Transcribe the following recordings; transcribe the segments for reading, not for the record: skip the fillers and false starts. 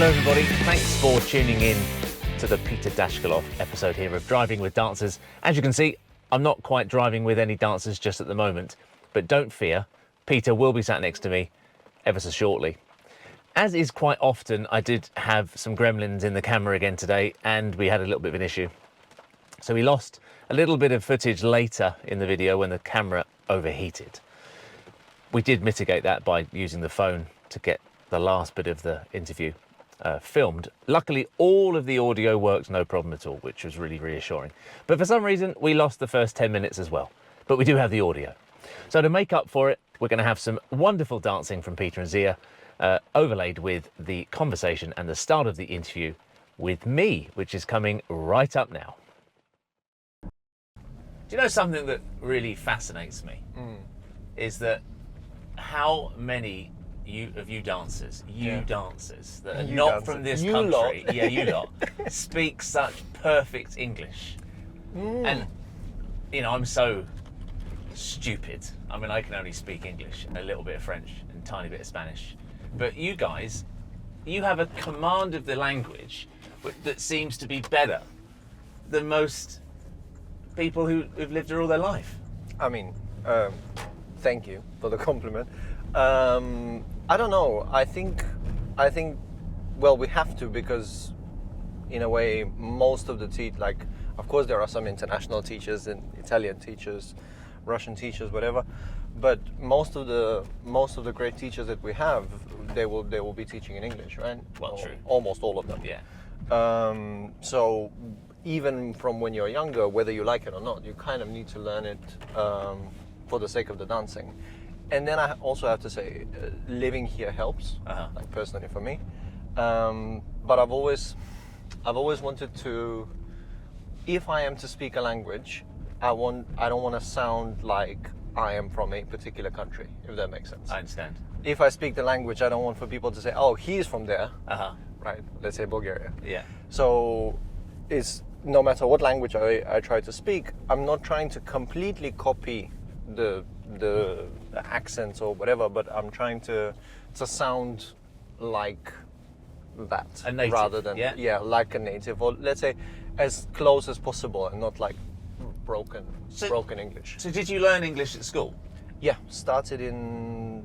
Hello everybody, thanks for tuning in to the Petar Daskalov episode here of Driving with Dancers. As you can see, I'm not quite driving with any dancers just at the moment, but don't fear, Peter will be sat next to me ever so shortly. As is quite often, I did have some gremlins in the camera again today, and we had a little bit of an issue. So we lost a little bit of footage later in the video when the camera overheated. We did mitigate that by using the phone to get the last bit of the interview filmed. Luckily, all of the audio worked no problem at all, which was really reassuring. But for some reason, we lost the first 10 minutes as well. But we do have the audio. So to make up for it, we're going to have some wonderful dancing from Peter and Zia, overlaid with the conversation and the start of the interview with me, which is coming right up now. Do you know something that really fascinates me? Is that how many of you dancers that are not from this country, you lot, speak such perfect English. And, you know, I'm so stupid. I mean, I can only speak English, a little bit of French and a tiny bit of Spanish. But you guys, you have a command of the language that seems to be better than most people who've lived here all their life. I mean, thank you for the compliment. I don't know. I think, well, we have to, because in a way, most of the like, of course, there are some international teachers and Italian teachers, Russian teachers, whatever. But most of the great teachers that we have, they will be teaching in English, right? Well, true. Almost all of them. Yeah. So even from when you're younger, whether you like it or not, you kind of need to learn it for the sake of the dancing. And then I also have to say, living here helps, like personally for me. But I've always wanted to, if I am to speak a language, I don't want to sound like I am from a particular country, if that makes sense. I understand. If I speak the language, I don't want for people to say, oh, he's from there, right? Let's say Bulgaria. Yeah. So it's no matter what language I try to speak, I'm not trying to completely copy the accents or whatever, but I'm trying to sound like that, a native, rather than like a native, or let's say as close as possible, and not like broken English. So did you learn English at school? Yeah, started in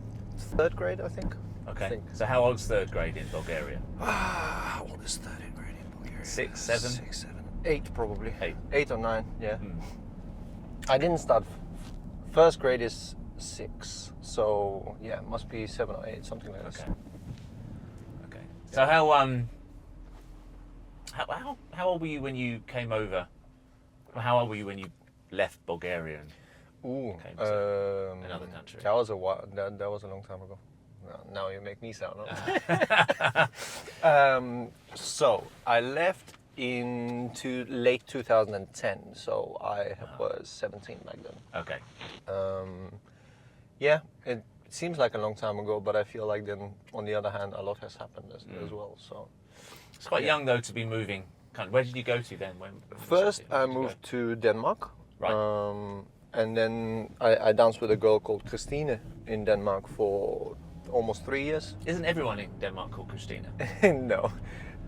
3rd grade, I think. Okay. So how old's 3rd grade in Bulgaria? How old is 3rd grade in Bulgaria? 6, 7? 6, 7, 8 probably. 8 or 9, yeah. I didn't start. 1st grade is 6, so yeah, it must be 7 or 8, something like this. Okay. So how old were you when you came over? How old were you when you left Bulgaria and came to another country? That was a while. That was a long time ago. Now you make me sound old. So I left into late 2010. So I was 17 back then. Okay. Yeah, it seems like a long time ago, but I feel like then, on the other hand, a lot has happened as well. So it's quite young though to be moving. Where did you go to then? First, I moved to Denmark. Right. And then I danced with a girl called Christine in Denmark for almost 3 years. Isn't everyone in Denmark called Christina? No.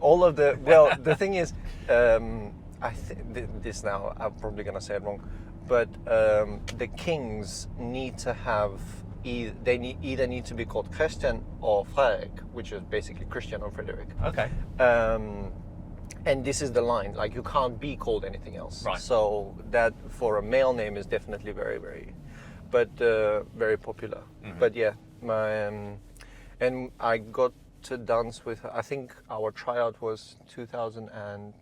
All of the, well, the thing is, I think this now, I'm probably going to say it wrong, but the kings need to have, they either need to be called Christian or Frederik, which is basically Christian or Frederick. Okay. And this is the line, like you can't be called anything else. Right. So that for a male name is definitely very, very popular. But yeah, and I got to dance with her. I think our tryout was 2010.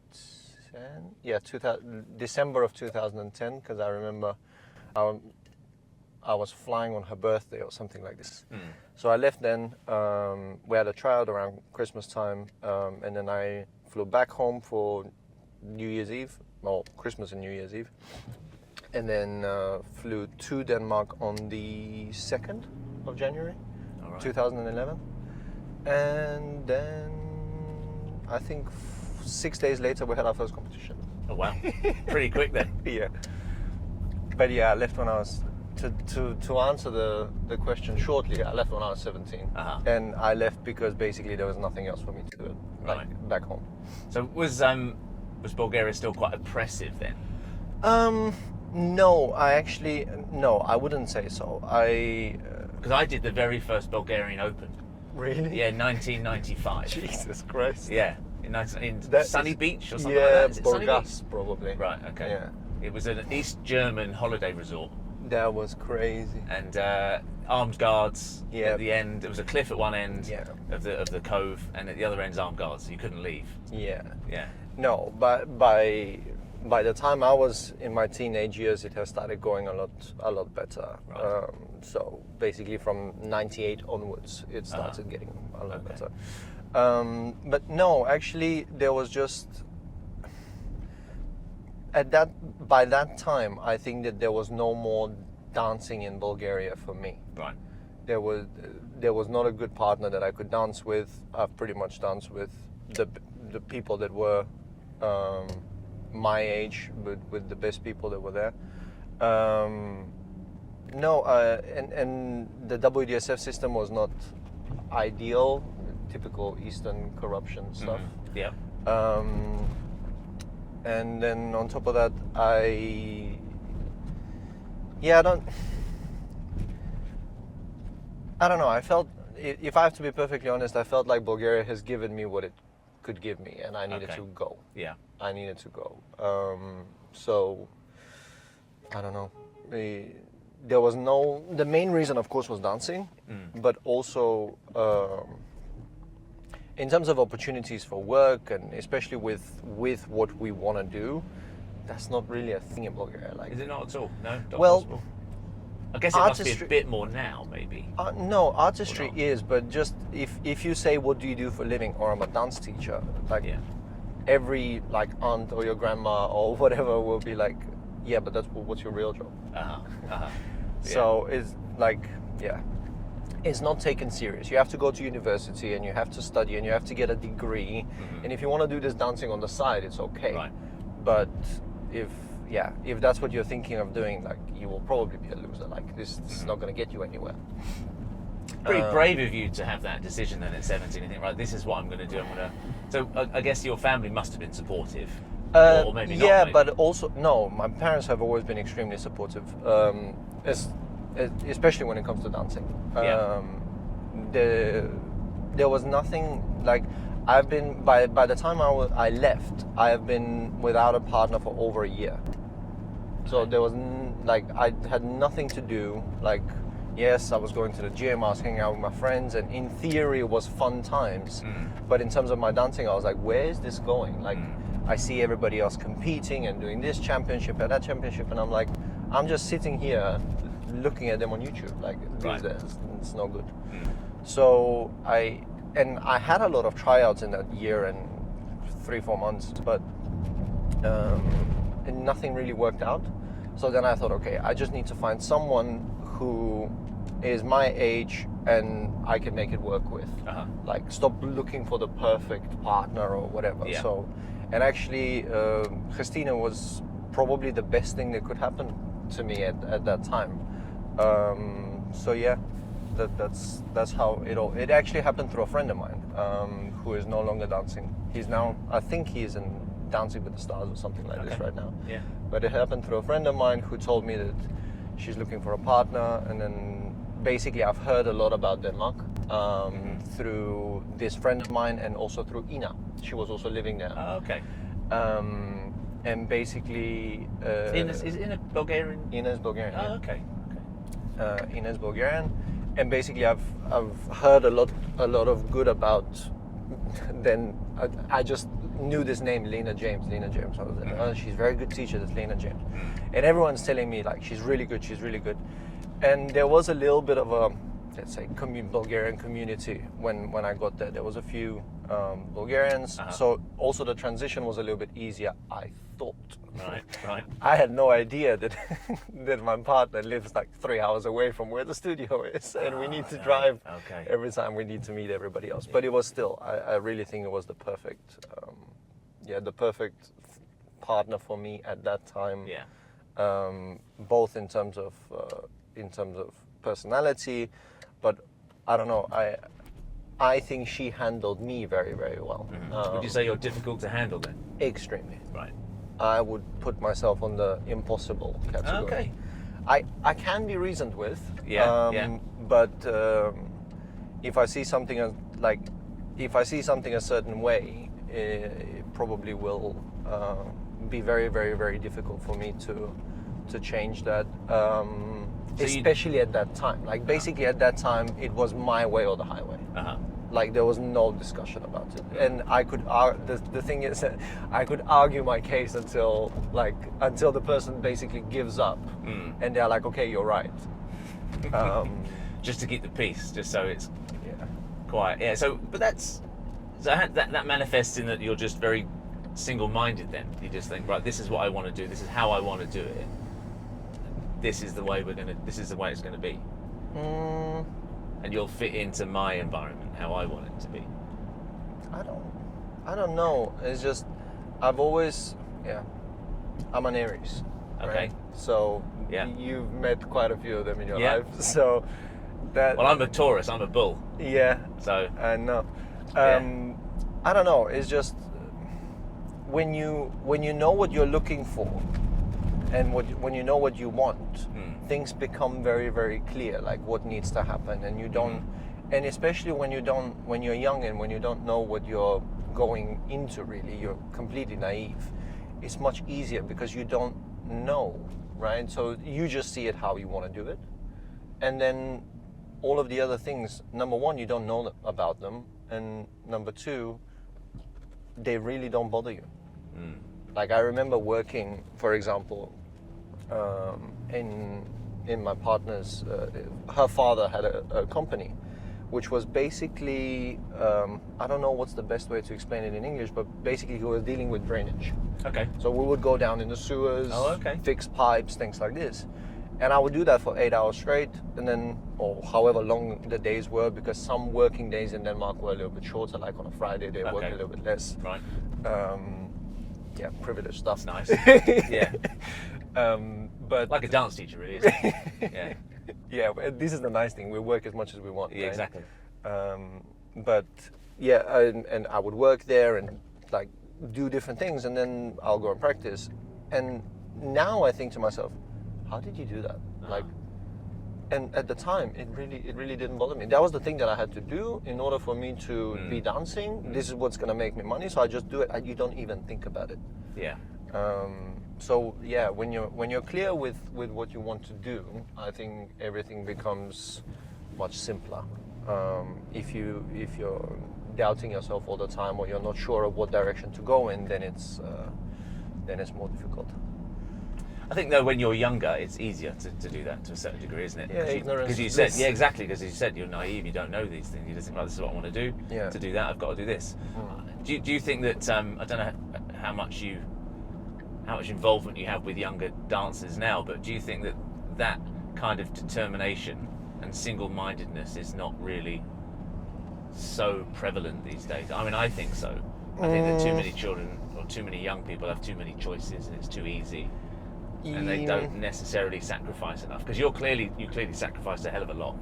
Yeah, December of 2010, because I remember I was flying on her birthday or something like this. So I left then, we had a tryout around Christmas time, and then I flew back home for New Year's Eve, well, Christmas and New Year's Eve, and then flew to Denmark on the 2nd of January, 2011. And then I think 6 days later we had our first competition. Oh wow, pretty quick then. Yeah. But yeah, I left when I was to answer the question shortly, I left when I was 17, and I left because basically there was nothing else for me to do, like back home. So was Bulgaria still quite oppressive then? No, I wouldn't say so. Because I did the very first Bulgarian Open. Really? Yeah, 1995. Jesus Christ. Yeah, in Sunny Beach or something like Yeah, that. Is it Sunny Burgas, Beach? probably. Right. Okay. Yeah. It was an East German holiday resort, That was crazy. and armed guards Yeah. at the end. There was a cliff at one end Yeah. of the cove, and at the other end's armed guards, so you couldn't leave. Yeah. Yeah. No, but by the time I was in my teenage years, it has started going a lot better. Right. So basically, from '98 onwards, it started getting a lot better. But no, actually, there was just by that time, I think that there was no more dancing in Bulgaria for me. Right. There was not a good partner that I could dance with. I've pretty much danced with the people that were my age, with the best people that were there. And the WDSF system was not ideal, typical Eastern corruption stuff. Yeah. And then on top of that, I don't know. I felt, if I have to be perfectly honest, I felt like Bulgaria has given me what it could give me, and I needed to go. Yeah. I needed to go. So I don't know. There was the main reason, of course, was dancing, but also in terms of opportunities for work, and especially with what we want to do, that's not really a thing in Bulgaria. Like, Is it not at all? No. Not well, possible? I guess it must be a bit more now, maybe. no, artistry not? is, but just if you say, what do you do for a living, or I'm a dance teacher, like Yeah. every like aunt or your grandma or whatever will be like, yeah, but what's your real job? So it's like, yeah, it's not taken serious. You have to go to university, and you have to study, and you have to get a degree. And if you want to do this dancing on the side, it's okay. Right. But if that's what you're thinking of doing, like, you will probably be a loser. Like, this is not going to get you anywhere. Pretty brave of you to have that decision then at 17 and think, right, this is what I'm going to do. So I guess your family must have been supportive. Or maybe not. Yeah, maybe. but also, no, my parents have always been extremely supportive, especially when it comes to dancing. Yeah. There was nothing, like, I've been, by the time I left, I have been without a partner for over a year. So there was, I had nothing to do. Like, yes, I was going to the gym, I was hanging out with my friends, and in theory it was fun times. But in terms of my dancing, I was like, where is this going? Like, I see everybody else competing and doing this championship and that championship, and I'm like, I'm just sitting here looking at them on YouTube. Like, these days, it's no good. So I had a lot of tryouts in that year and 3-4 months, but and nothing really worked out. So then I thought, okay, I just need to find someone who is my age and I can make it work with. Like, stop looking for the perfect partner or whatever. Yeah. So, and actually, Christina was probably the best thing that could happen to me at that time. So yeah, that's how it actually happened through a friend of mine who is no longer dancing. He's now, I think he's in Dancing with the Stars or something like this right now. Yeah. But it happened through a friend of mine who told me that she's looking for a partner, and then basically I've heard a lot about Denmark through this friend of mine, and also through Ina. She was also living there. Oh, okay. And basically, Is Ina Bulgarian? Ina is Bulgarian. Oh, okay. Ina is Bulgarian, and basically I've heard a lot of good about. Then I just knew this name, Zia James. I was like, oh, she's a very good teacher, that's Zia James. And everyone's telling me, like, she's really good. And there was a little bit of a, let's say, Bulgarian community when I got there. There was a few Bulgarians, so also the transition was a little bit easier, I thought. Right. I had no idea that that my partner lives like 3 hours away from where the studio is, and we need to drive every time we need to meet everybody else. But it was still, I really think it was the perfect, the perfect partner for me at that time. Yeah. Both in terms of in terms of personality, but I don't know. I think she handled me very, very well. Would you say you're difficult to handle then? Extremely. Right. I would put myself on the impossible category. Okay. I can be reasoned with. Yeah. But if I see something if I see something a certain way, it probably will be very, very, very difficult for me to change that. Especially at that time. Like basically at that time, it was my way or the highway. Like there was no discussion about it, and I could. The thing is, that I could argue my case until the person basically gives up, and they're like, "Okay, you're right." Just to keep the peace, just so it's Yeah. quiet. Yeah. So, but that manifests in that you're just very single-minded. Then you just think, right, this is what I want to do. This is how I want to do it. This is the way This is the way it's gonna be. And you'll fit into my environment, how I want it to be. I don't know. It's just I'm an Aries. Okay. Right? So Yeah. you've met quite a few of them in your Yeah. life. So that. Well, I'm a Taurus. I'm a bull. Yeah. So I know. Yeah. I don't know. It's just when you know what you're looking for, and when you know what you want, things become very, very clear. Like what needs to happen, and you don't. And especially when you're young and when you don't know what you're going into, really, you're completely naive. It's much easier because you don't know, right? So you just see it how you want to do it, and then all of the other things. Number one, you don't know about them, and number two, they really don't bother you. Like I remember working, for example, in my partner's. Her father had a company, which was basically, I don't know what's the best way to explain it in English, but basically he was dealing with drainage. okay. So we would go down in the sewers, fix pipes, things like this. And I would do that for 8 hours straight, and then, or however long the days were, because some working days in Denmark were a little bit shorter, like on a Friday they work a little bit less. Right. Yeah, privileged stuff. Nice. Yeah. But Like a dance teacher, really, isn't it? Yeah. yeah, but this is the nice thing. We work as much as we want. Yeah, right? exactly. But yeah, and I would work there and like do different things, and then I'll go and practice. And now I think to myself, how did you do that? Like, and at the time, it really didn't bother me. That was the thing that I had to do in order for me to be dancing. This is what's gonna make me money, so I just do it. You don't even think about it. Yeah. So yeah, when you're clear with what you want to do, I think everything becomes much simpler. If you're doubting yourself all the time, or you're not sure of what direction to go in, then it's more difficult. I think though when you're younger, it's easier to do that to a certain degree, isn't it? Yeah, ignorance Because you is said, bliss. yeah, exactly. Because you said you're naive, you don't know these things. You just think, right, this is what I want to do. Yeah. To do that, I've got to do this. Do you think that I don't know how much involvement you have with younger dancers now, but do you think that kind of determination and single-mindedness is not really so prevalent these days? I mean, I think so. I think that too many children or too many young people have too many choices, and it's too easy. And they don't necessarily sacrifice enough, because you clearly sacrificed a hell of a lot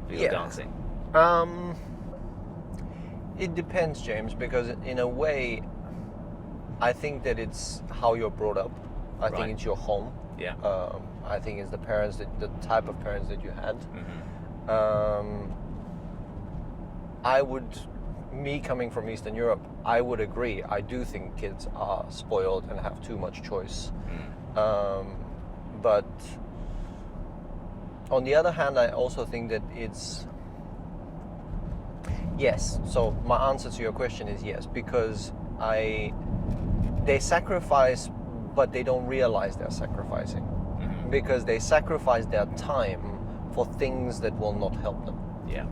for your dancing. It depends, James, because in a way, I think that it's how you're brought up. I think it's your home. Yeah. I think it's the parents, the type of parents that you had. Me coming from Eastern Europe, I would agree. I do think kids are spoiled and have too much choice. But on the other hand, I also think that it's yes. So my answer to your question is yes, because they sacrifice, but they don't realize they're sacrificing, because they sacrifice their time for things that will not help them. Yeah.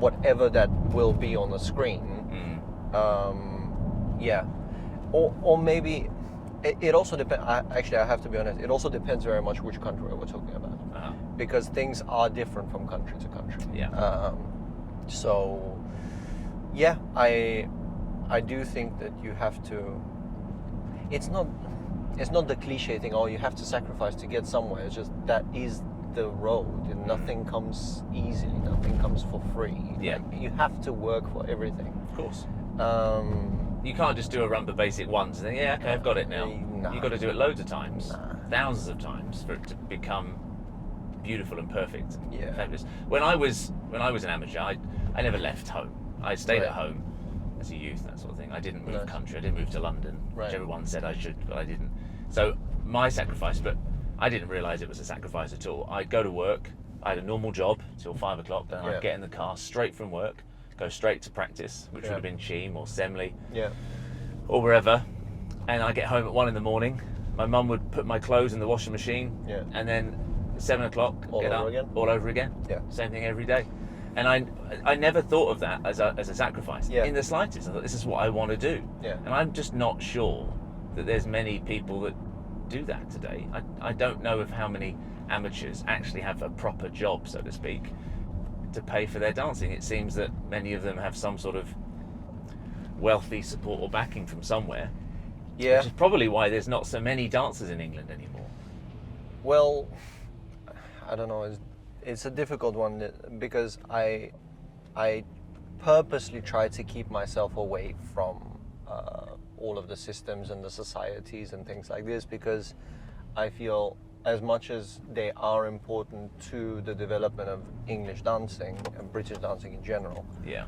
Whatever that will be on the screen. Yeah. Or maybe it also depends. Actually, I have to be honest. It also depends very much which country we're talking about, because things are different from country to country. Yeah. So, yeah, I do think that you have to. It's not the cliche thing. Oh, you have to sacrifice to get somewhere. It's just that is the road, and nothing comes easily, nothing comes for free. Yeah. Like, you have to work for everything. Of course. Um, You can't just do a rumba basic once and then, yeah, okay, I've got it now. Nah. You've got to do it loads of times, Nah. thousands of times, for it to become beautiful and perfect and Yeah. fabulous. When I was an amateur, I never left home. I stayed at Right. home as a youth, that sort of thing. I didn't move Nice. country. I didn't move to London, Right. which everyone said I should, but I didn't. So my sacrifice, but I didn't realise it was a sacrifice at all. I'd go to work. I had a normal job till 5 o'clock. Then Yeah. I'd get in the car straight from work, go straight to practice, which Yeah. would have been Cheam or Semley yeah. or wherever. And I get home at 1 in the morning. My mum would put my clothes in the washing machine, Yeah. and then 7 o'clock, All get over up, again? all over again. Yeah. Same thing every day. And I never thought of that as a sacrifice Yeah. in the slightest. I thought, this is what I want to do. Yeah. And I'm just not sure that there's many people that do that today. I don't know of how many amateurs actually have a proper job, so to speak, to pay for their dancing. It seems that many of them have some sort of wealthy support or backing from somewhere, Yeah. which is probably why there's not so many dancers in England anymore. Well, I don't know. It's a difficult one because I purposely try to keep myself away from all of the systems and the societies and things like this, because I feel as much as they are important to the development of English dancing and British dancing in general, Yeah.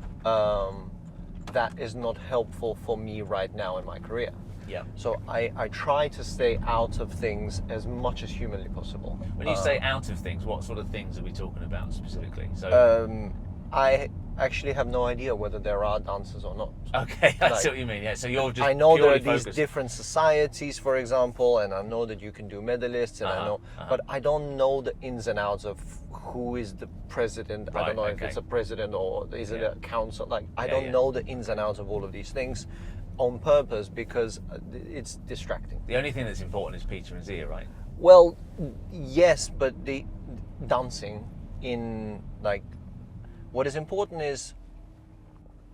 that is not helpful for me right now in my career. Yeah. So I try to stay out of things as much as humanly possible. When you say out of things, what sort of things are we talking about specifically? So I actually have no idea whether there are dancers or not. okay, I like, see what you mean. Yeah. So you're just I know there are purely these focused. different societies, for example, and I know that you can do medalists, and I know, but I don't know the ins and outs of who is the president. I Right, don't know if okay. it's a president or is it Yeah. a council. Like, I Yeah, don't yeah. know the ins and outs of all of these things on purpose, because it's distracting. The only thing that's important is Peter and Zia, right? Well, yes, but the dancing in, like, what is important is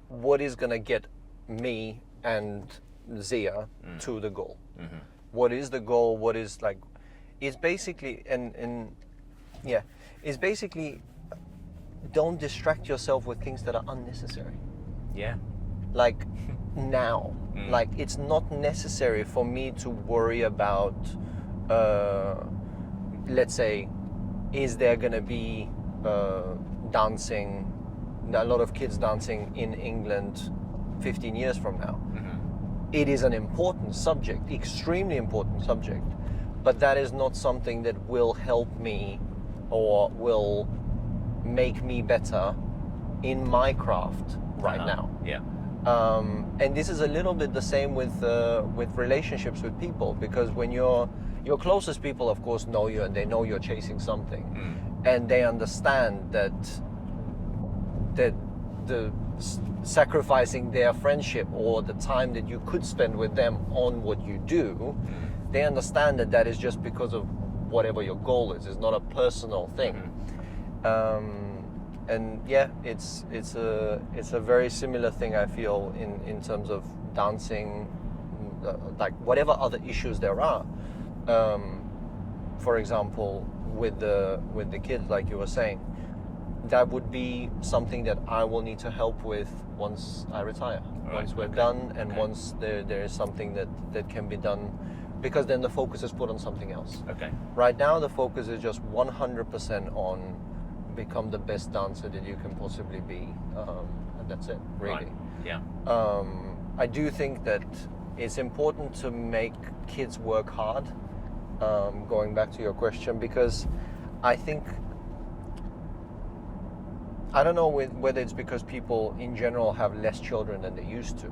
what is gonna get me and Zia to the goal. Mm-hmm. What is the goal? What is, like, it's basically it's basically don't distract yourself with things that are unnecessary. Yeah. Like now, like, it's not necessary for me to worry about let's say, is there gonna be dancing, a lot of kids dancing in England 15 years from now? It is an important subject, extremely important subject, but that is not something that will help me or will make me better in my craft right now. Yeah. And this is a little bit the same with relationships with people, because when your closest people, of course, know you and they know you're chasing something, and they understand that the sacrificing their friendship or the time that you could spend with them on what you do, they understand that that is just because of whatever your goal is. It's not a personal thing. And yeah, it's a very similar thing, I feel, in terms of dancing, like whatever other issues there are. For example, with the kids, like you were saying, that would be something that I will need to help with once I retire, once we're done, and once there is something that can be done, because then the focus is put on something else. Okay. Right now, the focus is just 100% on become the best dancer that you can possibly be, and that's it, really. Right. Yeah. I do think that it's important to make kids work hard, going back to your question, because I think, I don't know whether it's because people in general have less children than they used to,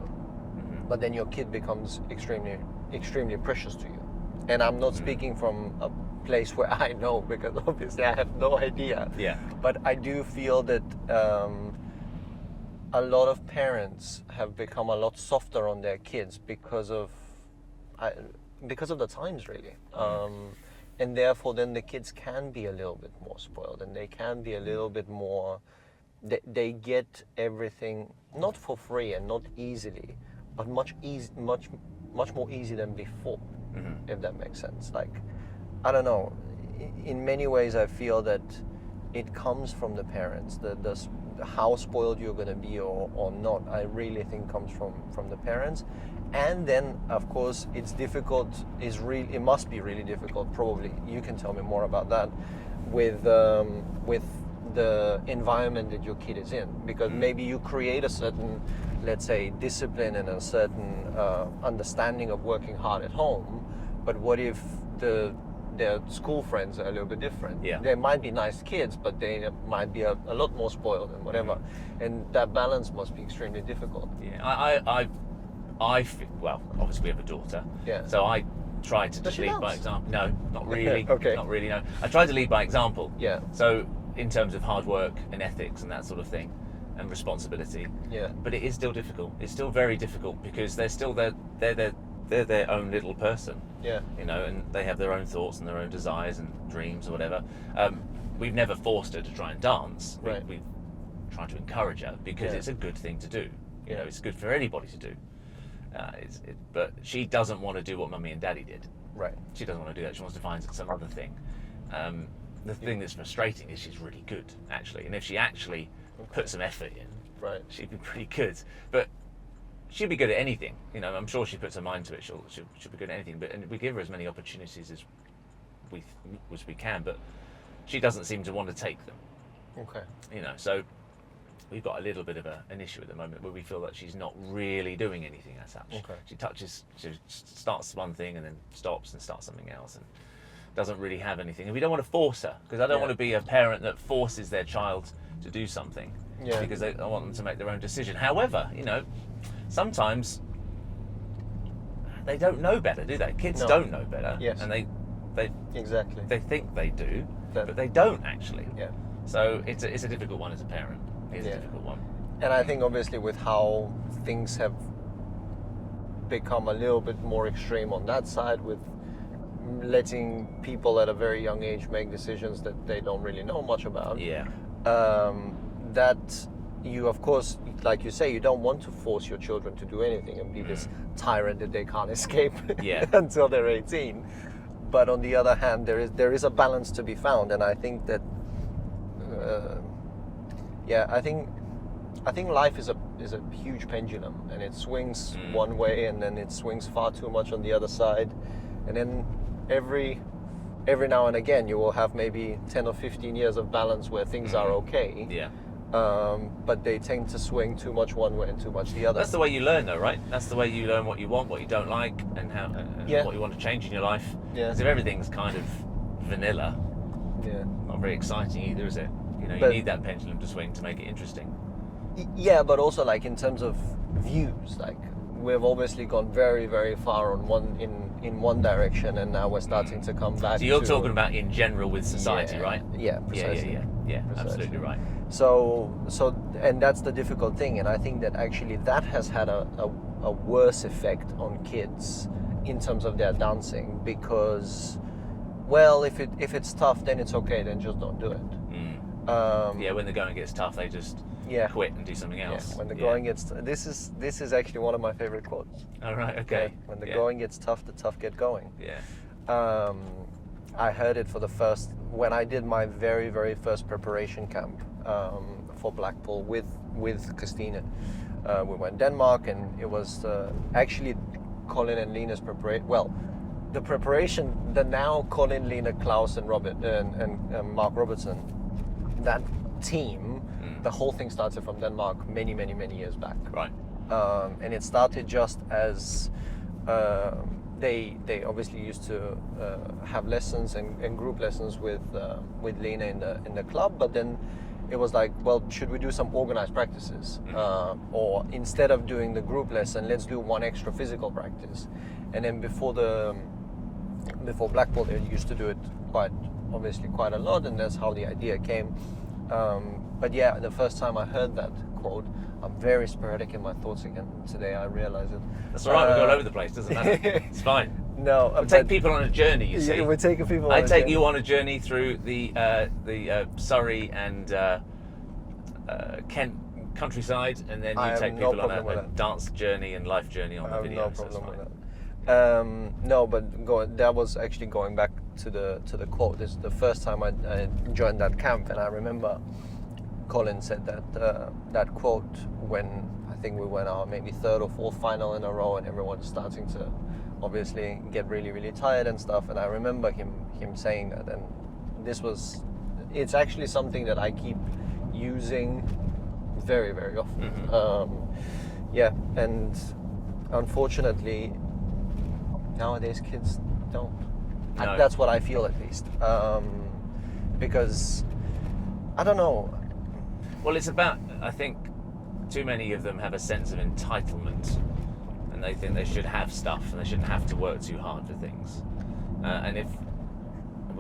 but then your kid becomes extremely, extremely precious to you. And I'm not speaking from a place where I know, because obviously I have no idea. Yeah. But I do feel that a lot of parents have become a lot softer on their kids because of the times, really. And therefore then the kids can be a little bit more spoiled, and they can be a little bit more, they get everything not for free and not easily, but much more easy than before, if that makes sense. Like, I don't know, in many ways, I feel that it comes from the parents. How spoiled you're going to be or not, I really think comes from the parents. And then, of course, it's difficult. It must be really difficult. Probably you can tell me more about that with the environment that your kid is in, because maybe you create a certain, let's say, discipline and a certain understanding of working hard at home. But what if their school friends are a little bit different? Yeah. They might be nice kids, but they might be a lot more spoiled and whatever. And that balance must be extremely difficult. Yeah, well, obviously we have a daughter. Yeah. So I try to Does just she lead dance? by example. No, not really. Okay. Not really, no. I try to lead by example. Yeah. So in terms of hard work and ethics and that sort of thing, and responsibility. Yeah. But it is still difficult. It's still very difficult because they're still they're their own little person. Yeah. You know, and they have their own thoughts and their own desires and dreams or whatever. We've never forced her to try and dance. Right. We've tried to encourage her because Yeah. it's a good thing to do. You Yeah. know, it's good for anybody to do. But she doesn't want to do what Mummy and Daddy did. Right. She doesn't want to do that. She wants to find some other thing. The thing that's frustrating is she's really good, actually. And if she actually put some effort in, Right. she'd be pretty good. But she'll be good at anything. You know, I'm sure she puts her mind to it. She'll be good at anything. And we give her as many opportunities as we can. But she doesn't seem to want to take them. Okay. You know, so we've got a little bit of an issue at the moment where we feel that she's not really doing anything as such. Okay. She starts one thing and then stops and starts something else and doesn't really have anything. And we don't want to force her, because I don't want to be a parent that forces their child to do something. Yeah. Because I want them to make their own decision. However, you know, sometimes they don't know better, do they? Kids No. don't know better. Yes. And they Exactly. think they do, That- but they don't actually. Yeah. So it's a difficult one as a parent. It's Yeah. a difficult one. And I think obviously with how things have become a little bit more extreme on that side, with letting people at a very young age make decisions that they don't really know much about. Yeah. That you, of course, like you say, you don't want to force your children to do anything and be this tyrant that they can't escape Yeah. until they're 18. But on the other hand, there is a balance to be found, and I think that, I think life is a huge pendulum, and it swings one way, and then it swings far too much on the other side, and then every now and again you will have maybe 10 or 15 years of balance where things are okay. Yeah. But they tend to swing too much one way and too much the other. That's the way you learn, though, right? That's the way you learn what you want, what you don't like, and how what you want to change in your life. Yeah. Because if everything's kind of vanilla, Yeah. not very exciting either, is it? You know, you But- need that pendulum to swing to make it interesting. Yeah, but also like in terms of views, like we've obviously gone very, very far on in one direction, and now we're starting to come back. So you're to, talking about in general with society, Yeah. right? Yeah, precisely. Yeah. Precisely. Absolutely right. So, and that's the difficult thing, and I think that actually that has had a worse effect on kids in terms of their dancing, because, well, if it's tough, then it's okay, then just don't do it. Yeah, when the going gets tough, they just Yeah. quit and do something Yeah, else. when the going gets this is actually one of my favorite quotes. All right. Okay. When the Yeah. going gets tough, the tough get going. Yeah. I heard it when I did my very, very first preparation camp for Blackpool with Christine. We went to Denmark, and it was actually Colin and Lena's preparation. Well, the preparation, the now Colin, Lena, Klaus, and Robert and Mark Robertson, that team, the whole thing started from Denmark many, many, many years back. Right. And it started just as they obviously used to have lessons and group lessons with Lena in the club, but then it was like, well, should we do some organized practices, or instead of doing the group lesson, let's do one extra physical practice. And then before Blackpool, they used to do it quite a lot, and that's how the idea came. But yeah, the first time I heard that quote, I'm very sporadic in my thoughts again today. I realize it. That's all right. We're all over the place. Doesn't matter. It's fine. No, We take people on a journey. You see. Yeah, we're taking people. I on a take journey. you on a journey through the Surrey and Kent countryside, and then I you have take no people on problem with a that. dance journey and life journey on I the have video. no so it's problem fine. with that. No, but that was actually going back to the quote. This is the first time I joined that camp, and I remember Colin said that quote when I think we went our maybe third or fourth final in a row, and everyone's starting to obviously get really, really tired and stuff. And I remember him saying that, and it's actually something that I keep using very, very often. Mm-hmm. And unfortunately nowadays kids don't. No. That's what I feel, at least, because I don't know. Well, it's about, I think too many of them have a sense of entitlement, and they think they should have stuff and they shouldn't have to work too hard for things. And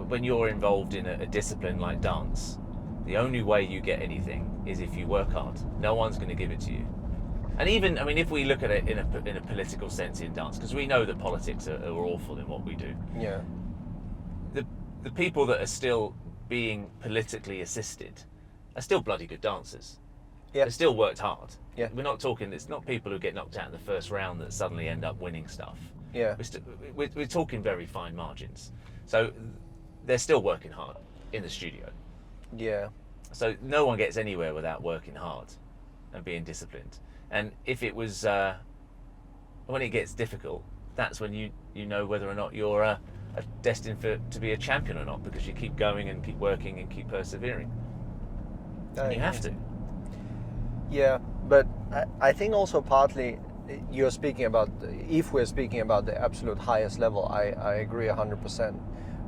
when you're involved in a discipline like dance, the only way you get anything is if you work hard. No one's going to give it to you. And even, I mean, if we look at it in a political sense in dance, because we know that politics are awful in what we do. Yeah. The people that are still being politically assisted are still bloody good dancers. Yeah. They still worked hard. Yeah. We're not talking, it's not people who get knocked out in the first round that suddenly end up winning stuff. Yeah. We're talking very fine margins. So they're still working hard in the studio. Yeah. So no one gets anywhere without working hard and being disciplined. And if it was, when it gets difficult, that's when you know whether or not you're destined to be a champion or not, because you keep going and keep working and keep persevering. And you have to. Yeah, but I think also partly you're speaking about, if we're speaking about the absolute highest level, I agree 100%.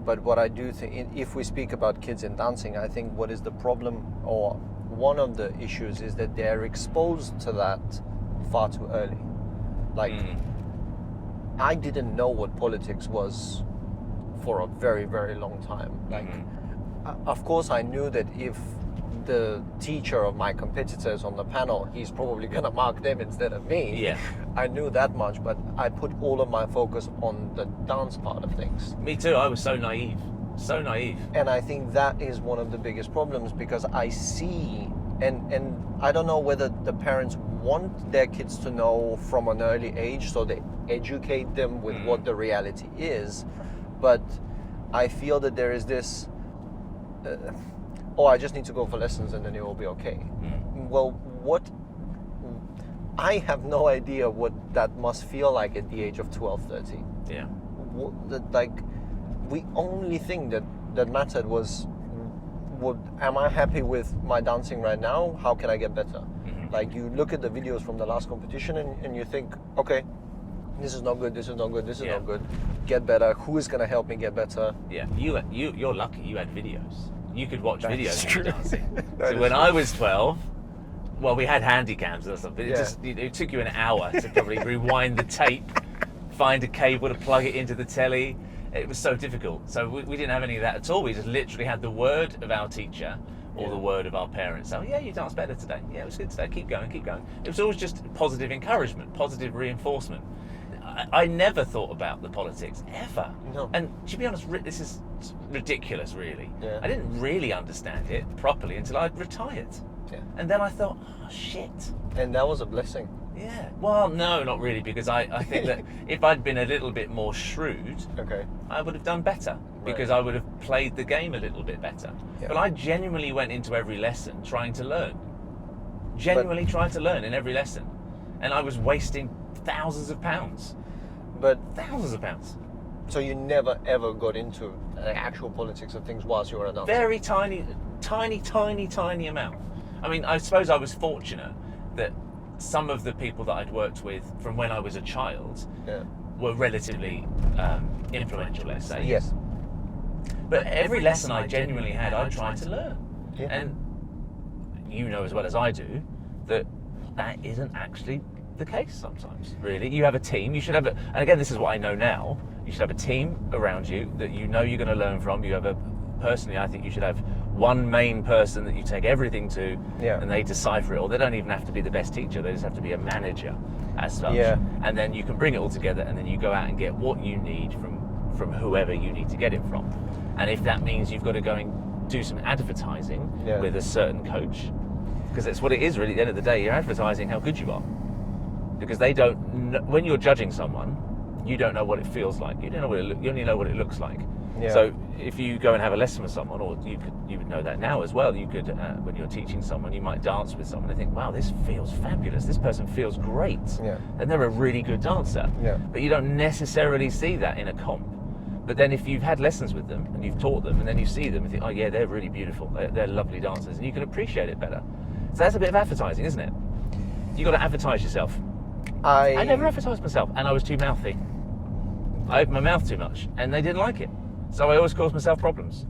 But what I do think, if we speak about kids in dancing, I think what is the problem, or one of the issues, is that they're exposed to that far too early. Like, I didn't know what politics was for a very, very long time. Like, of course I knew that if the teacher of my competitors on the panel, he's probably gonna mark them instead of me. Yeah. I knew that much, but I put all of my focus on the dance part of things. Me too, I was so naive. So naive. And I think that is one of the biggest problems, because I see, and I don't know whether the parents want their kids to know from an early age, so they educate them with what the reality is, but I feel that there is this, I just need to go for lessons and then it will be okay. Well, I have no idea what that must feel like at the age of 12, 13. Yeah. The only thing that mattered was, am I happy with my dancing right now? How can I get better? Like, you look at the videos from the last competition and you think, okay, this is not good, this is not good, this is not good. Get better. Who is going to help me get better? Yeah. You're lucky. You had videos. You could watch videos of you dancing. That So when true. I was 12, well, we had handy cams or something. It took you an hour to probably rewind the tape, find a cable to plug it into the telly. It was so difficult. So we didn't have any of that at all. We just literally had the word of our teacher or the word of our parents. So, yeah, you danced better today. Yeah, it was good today. Keep going, keep going. It was always just positive encouragement, positive reinforcement. I never thought about the politics, ever. No. And to be honest, this is ridiculous, really. Yeah. I didn't really understand it properly until I'd retired. Yeah. And then I thought, oh, shit. And that was a blessing. Yeah. Well, no, not really, because I think that if I'd been a little bit more shrewd, Okay. I would have done better, because I would have played the game a little bit better. Yeah. But I genuinely went into every lesson trying to learn. Genuinely trying to learn in every lesson. And I was wasting thousands of pounds. But Thousands of pounds. so you never ever got into the actual politics of things whilst you were a dancer? Very tiny amount. I mean, I suppose I was fortunate that some of the people that I'd worked with from when I was a child were relatively influential, let's say. Yes. But every lesson I genuinely had, I tried to learn. Yeah. And you know as well as I do that isn't actually the case sometimes, really. You have a team, you should have and again, this is what I know now, you should have a team around you that you know you're going to learn from. You have personally, I think you should have one main person that you take everything to, and they decipher it, or they don't even have to be the best teacher, they just have to be a manager as such. Yeah. And then you can bring it all together, and then you go out and get what you need from whoever you need to get it from. And if that means you've got to go and do some advertising with a certain coach, because that's what it is really, at the end of the day, you're advertising how good you are. Because they don't, when you're judging someone, you don't know what it feels like. You don't know what you only know what it looks like. Yeah. So if you go and have a lesson with someone, or you would know that now as well, you could, when you're teaching someone, you might dance with someone and think, wow, this feels fabulous, this person feels great, Yeah. and they're a really good dancer. Yeah. But you don't necessarily see that in a comp. But then if you've had lessons with them and you've taught them, and then you see them and think, oh yeah, they're really beautiful, they're lovely dancers, and you can appreciate it better. So that's a bit of advertising, isn't it? You got to advertise yourself. I never advertised myself, and I was too mouthy. I opened my mouth too much, and they didn't like it. So I always caused myself problems.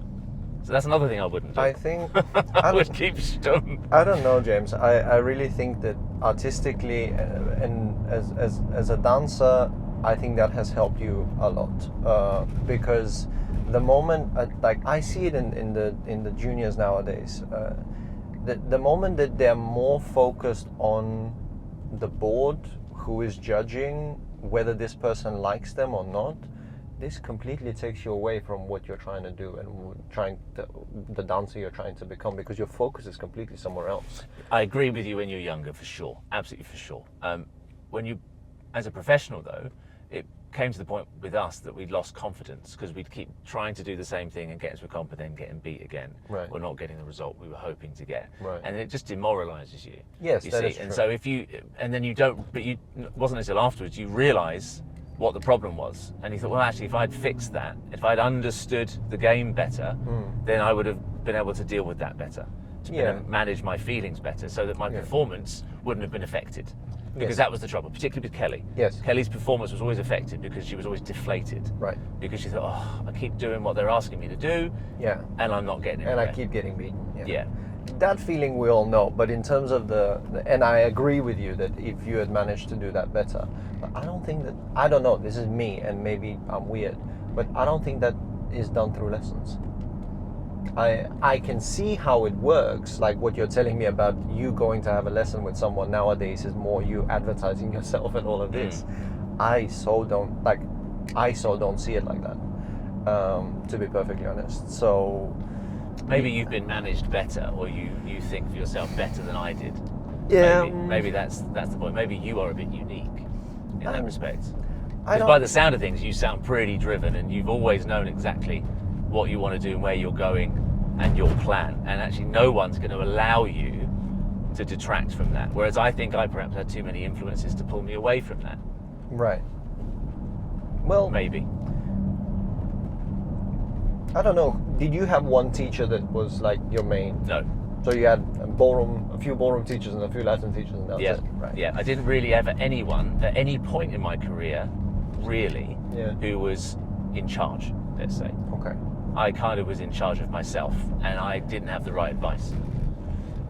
So that's another thing I wouldn't do. I think I would keep stum. I don't know, James. I really think that artistically and as a dancer, I think that has helped you a lot, because the moment like I see it in the juniors nowadays, the moment that they're more focused on the board, who is judging whether this person likes them or not, this completely takes you away from what you're trying to do and the dancer you're trying to become, because your focus is completely somewhere else. I agree with you when you're younger, for sure, absolutely for sure. When you, as a professional though, it came to the point with us that we'd lost confidence because we'd keep trying to do the same thing and get into a comp and then getting beat again, Right. or not getting the result we were hoping to get, Right. and it just demoralizes you. Yes, you that see. is And true. so if you, and then you don't, but you, it wasn't until afterwards you realize what the problem was, and you thought, well, actually, if I'd fixed that, if I'd understood the game better, then I would have been able to deal with that better, to be able to manage my feelings better, so that my performance wouldn't have been affected. Because that was the trouble, particularly with Kelly. Yes. Kelly's performance was always affected because she was always deflated. Right. Because she thought, oh, I keep doing what they're asking me to do, Yeah. and I'm not getting it. And I keep getting beaten. Yeah. That feeling we all know, but in terms of and I agree with you that if you had managed to do that better, but I don't think that, I don't know, this is me and maybe I'm weird, but I don't think that is done through lessons. I can see how it works, like what you're telling me about you going to have a lesson with someone nowadays is more you advertising yourself and all of this. I so don't see it like that, to be perfectly honest. So Maybe you've been managed better, or you think for yourself better than I did. yeah, Maybe that's the point. Maybe you are a bit unique in that respect. I Because don't, by the sound of things, you sound pretty driven, and you've always known exactly what you want to do and where you're going and your plan. And actually, no one's going to allow you to detract from that. Whereas I think I perhaps had too many influences to pull me away from that. right. Well, Maybe. I don't know. Did you have one teacher that was like your main? No. So you had a few ballroom teachers and a few Latin teachers, and that was Yeah. it, right? Yeah. I didn't really have anyone at any point in my career, really, Yeah. who was in charge, let's say. Okay. I kind of was in charge of myself, and I didn't have the right advice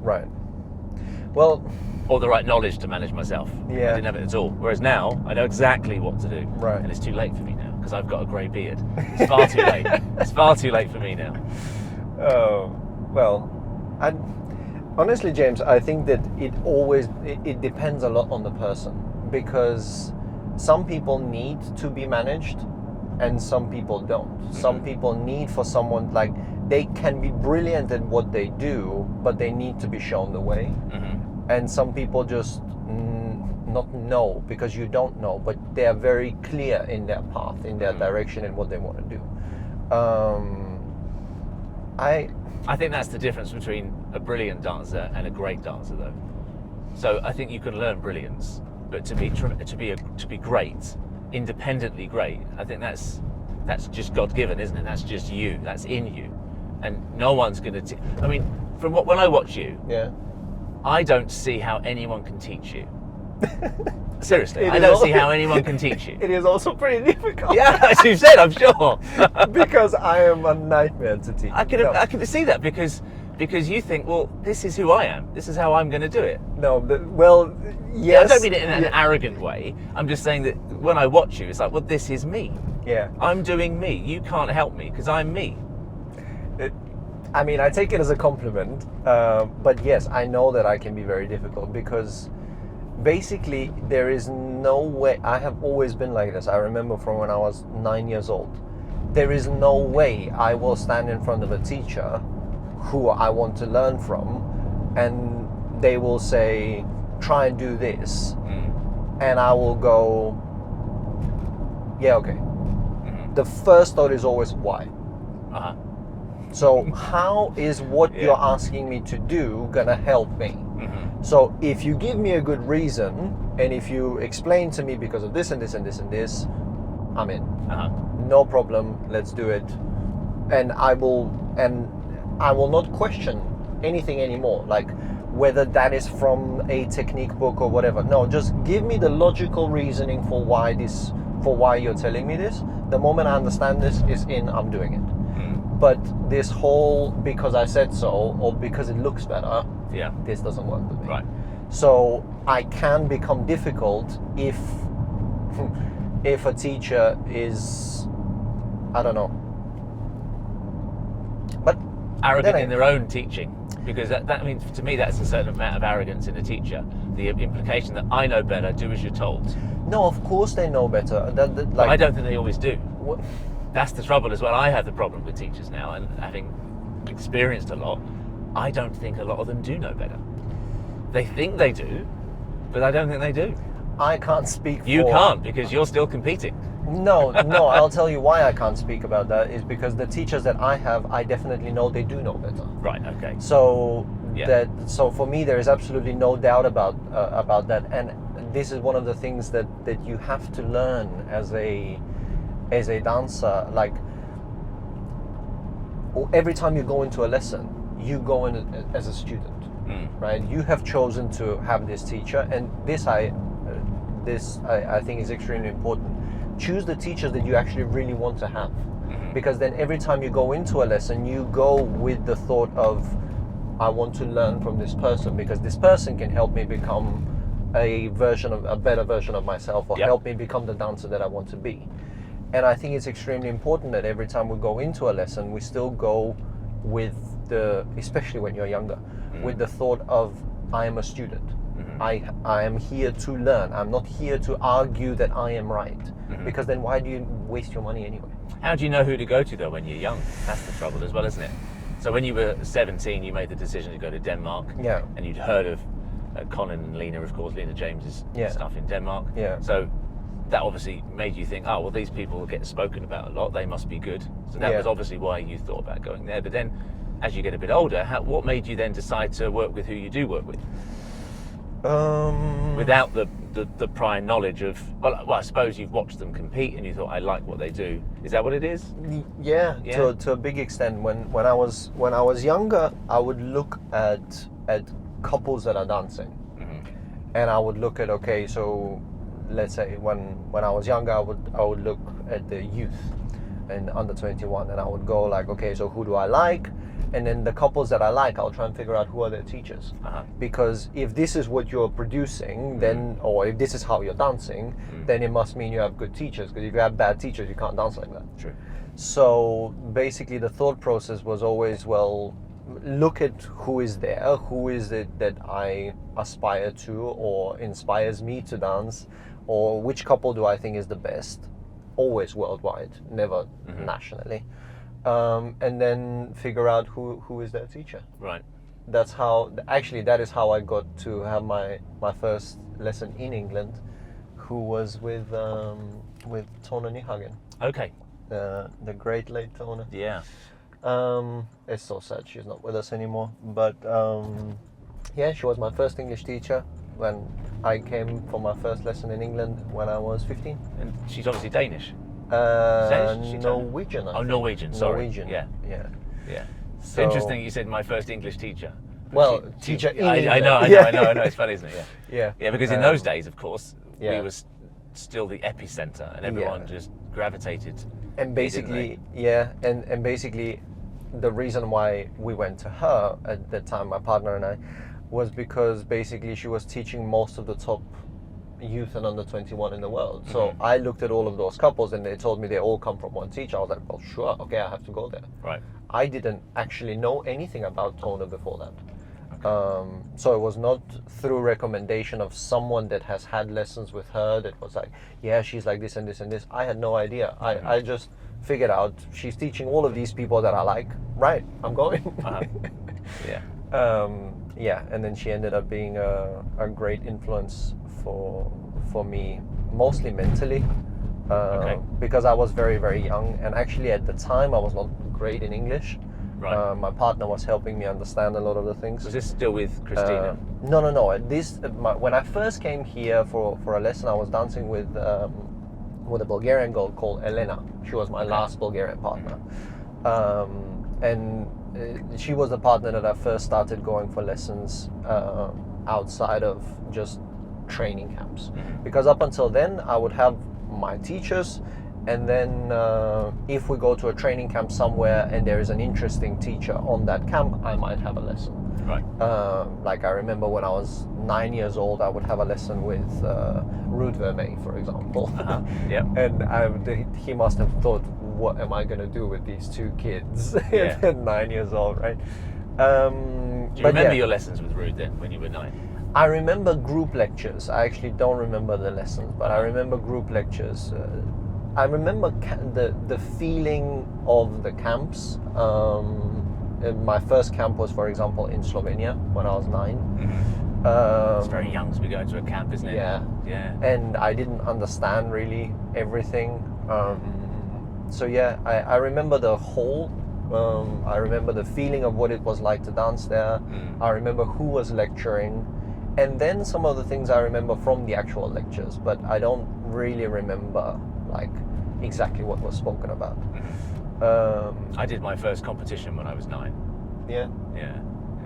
Right. Well, or the right knowledge to manage myself. Yeah. I didn't have it at all. Whereas now, I know exactly what to do. Right. And it's too late for me now, because I've got a grey beard. It's far too late. It's far too late for me now. oh, well, honestly, James, I think that it depends a lot on the person, because some people need to be managed and some people don't. Some people need for someone, like, they can be brilliant at what they do, but they need to be shown the way. And some people just not know, because you don't know, but they are very clear in their path, in their direction, and what they want to do. I think that's the difference between a brilliant dancer and a great dancer, though. So I think you can learn brilliance, but to be great, independently great, I think that's just God given, isn't it? That's just you. That's in you, and no one's going to. I mean, when I watch you, Yeah. I don't see how anyone can teach you. Seriously, It I is don't all- see how anyone can teach you. It is also pretty difficult. Yeah, as you said, I'm sure. Because I am a nightmare to teach. I can see that because you think, well, this is who I am. This is how I'm going to do it. No, well, Yeah, yes. I don't mean it in an arrogant way. I'm just saying that when I watch you, it's like, well, this is me. Yeah. I'm doing me. You can't help me because I'm me. I mean, I take it as a compliment, but yes, I know that I can be very difficult, because basically there is no way. I have always been like this. I remember from when I was 9 years old. There is no way I will stand in front of a teacher who I want to learn from, and they will say, try and do this, and I will go, yeah, okay. The first thought is always why. Uh-huh. So how is what Yeah. you're asking me to do gonna help me? Mm-hmm. So if you give me a good reason, and if you explain to me because of this and this and this and this, I'm in. Uh-huh. No problem, let's do it. And I will not question anything anymore, like whether that is from a technique book or whatever. No, just give me the logical reasoning for why you're telling me this. The moment I understand this is in, I'm doing it. But this whole because I said so or because it looks better, Yeah. this doesn't work with me. Right. So I can become difficult if a teacher is, I don't know, but Arrogant then in their own teaching, because that means, to me, that's a certain amount of arrogance in a teacher. The implication that I know better, do as you're told. no, of course they know better. But I don't think they always do. What, That's the trouble as well. I have the problem with teachers now, and having experienced a lot, I don't think a lot of them do know better. They think they do, but I don't think they do. I can't speak for... You can't, because you're still competing. No, I'll tell you why I can't speak about that is because the teachers that I have, I definitely know they do know better. Right, okay. So Yeah. so for me there is absolutely no doubt about that, and this is one of the things that you have to learn as a dancer. Like every time you go into a lesson, you go in as a student, right? You have chosen to have this teacher, and this I think is extremely important. Choose the teachers that you actually really want to have, because then every time you go into a lesson, you go with the thought of, I want to learn from this person because this person can help me become a better version of myself, or Yep. help me become the dancer that I want to be. And I think it's extremely important that every time we go into a lesson, we still go with especially when you're younger, with the thought of, I am a student. I am here to learn. I'm not here to argue that I am right, because then why do you waste your money anyway? How do you know who to go to, though, when you're young? That's the trouble as well, isn't it? So when you were 17, you made the decision to go to Denmark. Yeah. And you'd heard of Colin and Lena, of course, Lena James's Yeah. stuff in Denmark. Yeah. So that obviously made you think, oh, well, these people get spoken about a lot. They must be good. So that Yeah. was obviously why you thought about going there. But then, as you get a bit older, what made you then decide to work with who you do work with? Without the prior knowledge of, well, I suppose you've watched them compete and you thought, I like what they do. Is that what it is? Yeah, Yeah. to a big extent. When I was younger, I would look at couples that are dancing, and I would look at, okay, so let's say when I was younger, I would look at the youth and under 21, and I would go like, okay, so who do I like? And then the couples that I like, I'll try and figure out who are their teachers. Because if this is what you're producing, then, or if this is how you're dancing, then it must mean you have good teachers. Because if you have bad teachers, you can't dance like that. True. So basically the thought process was always, well, look at who is there, who is it that I aspire to or inspires me to dance, or which couple do I think is the best, always worldwide, never nationally. And then figure out who is their teacher. Right. That's how, actually that is how I got to have my first lesson in England, who was with Tone Nyhagen, Okay. the great late Tone. Yeah. It's so sad she's not with us anymore, but yeah, she was my first English teacher when I came for my first lesson in England when I was 15. And she's obviously Danish. She Norwegian. I Oh, think. Norwegian, sorry. Norwegian. Yeah. Yeah. It's So- interesting you said my first English teacher. Well, teacher in I England. know, Yeah. it's funny, isn't it? Yeah. Yeah. Yeah, because in those days, of course, we yeah. were still the epicenter, and everyone Yeah. just gravitated. And basically, yeah, and basically, the reason why we went to her at that time, my partner and I, was because basically she was teaching most of the top youth and under 21 in the world. So I looked at all of those couples and they told me they all come from one teacher. I was like, well, sure, okay, I have to go there. Right. I didn't actually know anything about Tone before that. So it was not through recommendation of someone that has had lessons with her that was like, yeah, she's like this and this and this. I had no idea. I just figured out she's teaching all of these people that I like. Right, I'm going. Yeah. Yeah, and then she ended up being a great influence for me, mostly mentally, Okay. because I was very, very young, and actually at the time I was not great in English. Right. My partner was helping me understand a lot of the things. Was this still with Christina? No. When I first came here for a lesson, I was dancing with a Bulgarian girl called Elena. She was my last Bulgarian partner, and she was the partner that I first started going for lessons outside of just training camps. Because up until then, I would have my teachers. And then if we go to a training camp somewhere and there is an interesting teacher on that camp, I might have a lesson. Right. Like I remember when I was 9 years old, I would have a lesson with Ruud Vermeij, for example. Yeah. And he must have thought, what am I going to do with these two kids at 9 years old, right? Do you remember your lessons with Ruud then, when you were 9? I remember group lectures. I actually don't remember the lessons, but I remember group lectures. I remember the feeling of the camps. My first camp was, for example, in Slovenia when I was 9. It's very young to be going to a camp, isn't it? Yeah. And I didn't understand really everything. So yeah, I remember the whole. I remember the feeling of what it was like to dance there. I remember who was lecturing. And then some of the things I remember from the actual lectures, but I don't really remember like exactly what was spoken about. I did my first competition when I was 9. Yeah.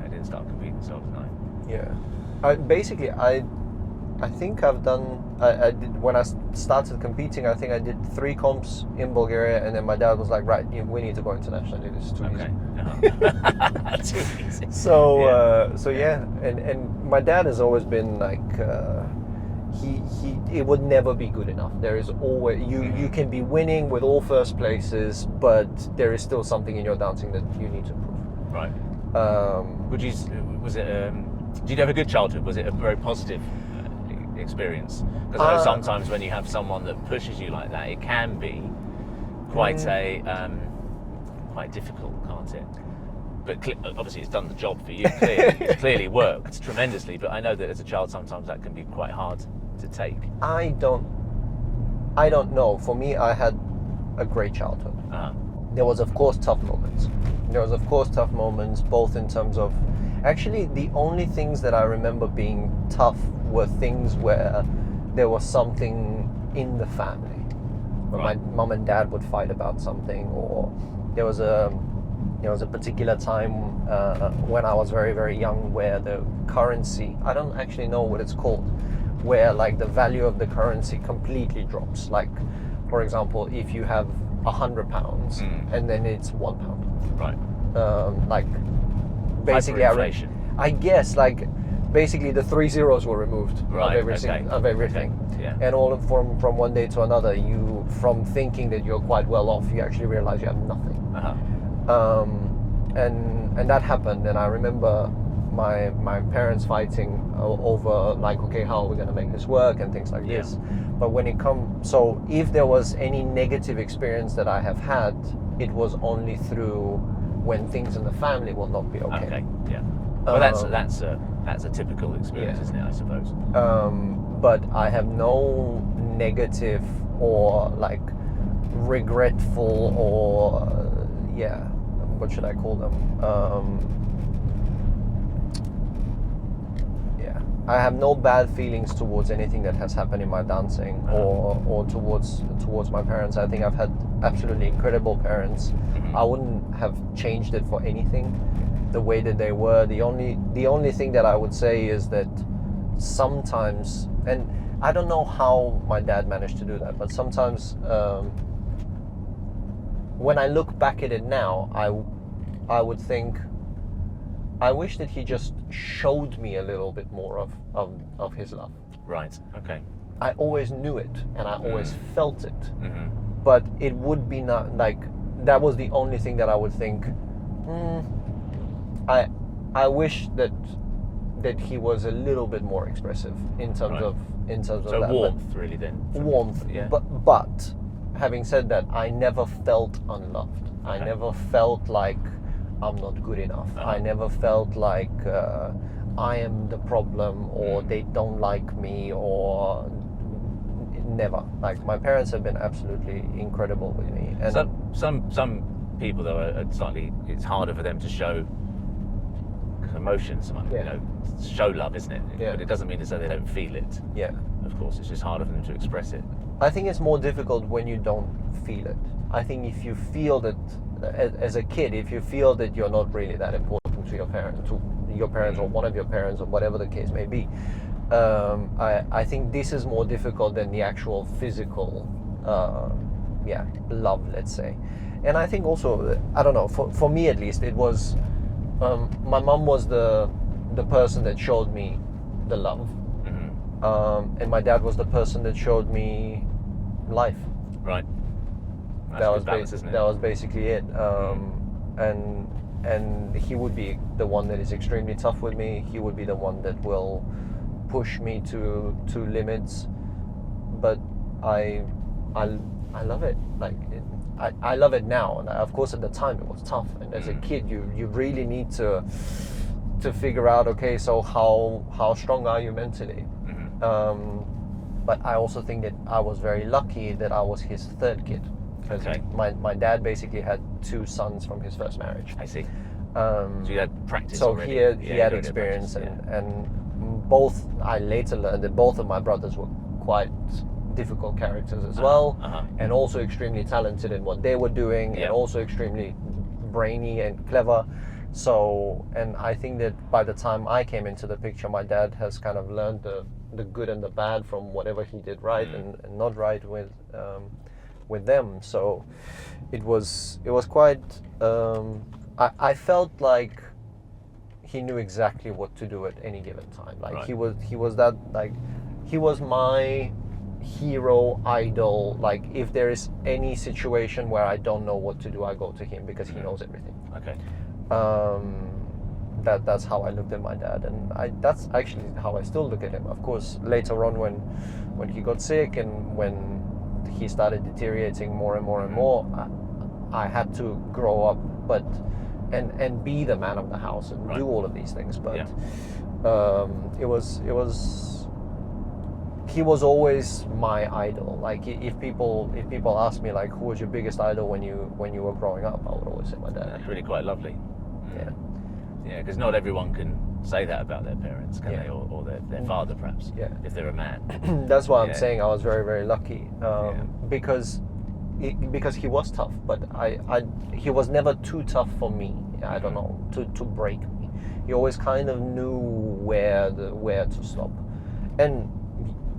I didn't start competing until I was 9. Yeah. I think I've done. I did when I started competing. I think I did 3 comps in Bulgaria, and then my dad was like, "Right, we need to go internationally. This is too easy." Too easy. So yeah, and my dad has always been like, it would never be good enough. There is always you can be winning with all first places, but there is still something in your dancing that you need to prove. Right. Did you have a good childhood? Was it a very positive experience? Because I know sometimes when you have someone that pushes you like that, it can be quite quite difficult, can't it? But obviously, it's done the job for you. It's clearly worked tremendously. But I know that as a child, sometimes that can be quite hard to take. I don't know. For me, I had a great childhood. There was, of course, tough moments. Both in terms of. Actually, the only things that I remember being tough were things where there was something in the family. Where my mum and dad would fight about something, or there was a particular time when I was very, very young where the currency, I don't actually know what it's called, where like the value of the currency completely drops. Like, for example, if you have £100 and then it's £1. Right. Like basically I guess like basically the 3 zeros were removed of everything. Okay. Yeah. And all from one day to another, you from thinking that you're quite well off, you actually realize you have nothing. And that happened, and I remember my parents fighting over like, okay, how are we going to make this work and things like this. But when it comes, so if there was any negative experience that I have had, it was only through when things in the family will not be okay. Okay. Yeah. Well, that's a typical experience, isn't it? I suppose. But I have no negative or like regretful or what should I call them? I have no bad feelings towards anything that has happened in my dancing or towards my parents. I think I've had absolutely incredible parents. I wouldn't have changed it for anything. The way that they were, the only thing that I would say is that sometimes, and I don't know how my dad managed to do that, but sometimes when I look back at it now, I would think, I wish that he just showed me a little bit more of his love. Right. Okay. I always knew it and I always felt it, but it would be not like that was the only thing that I would think. I wish that he was a little bit more expressive in terms of that. Warmth, really, then. Warmth. Yeah. But having said that, I never felt unloved. I never felt like I'm not good enough. I never felt like I am the problem or they don't like me or never. Like my parents have been absolutely incredible with me. And some people though are slightly, it's harder for them to show emotions, you know, show love, isn't it? Yeah. But it doesn't mean as though they don't feel it. Yeah. Of course, it's just harder for them to express it. I think it's more difficult when you don't feel it. I think if you feel that, as a kid, if you feel that you're not really that important to your parents, or one of your parents, or whatever the case may be, I think this is more difficult than the actual physical, love, let's say. And I think also, I don't know, for me at least, it was, my mom was the person that showed me the love. And my dad was the person that showed me life. Right. That's That a was good balance, isn't it? that was basically it. And he would be the one that is extremely tough with me. He would be the one that will push me to limits. But I love it. Like I love it now. And of course, at the time it was tough. And as a kid, you really need to figure out, okay, so how strong are you mentally? But I also think that I was very lucky that I was his third kid. Because my dad basically had 2 sons from his first marriage. I see. So you had practice So already. he had experience, and both, I later learned that both of my brothers were quite difficult characters as well, and also extremely talented in what they were doing, and also extremely brainy and clever. So, and I think that by the time I came into the picture, my dad has kind of learned the good and the bad from whatever he did right and not right with them. So it was quite, I felt like he knew exactly what to do at any given time. Like he was that, like, he was my hero, idol. Like, if there is any situation where I don't know what to do, I go to him because he knows everything. Okay. That's how I looked at my dad, and that's actually how I still look at him. Of course, later on when he got sick and when he started deteriorating more and more and more, I had to grow up, but and be the man of the house and do all of these things. But he was always my idol. Like, if people ask me, like, who was your biggest idol when you were growing up, I would always say my dad. That's really quite lovely. Yeah, because not everyone can say that about their parents, can they, or their father, perhaps. Yeah. If they're a man. That's why I'm saying I was very, very lucky, because he was tough, but he was never too tough for me. I don't know, to break me. He always kind of knew where to stop. And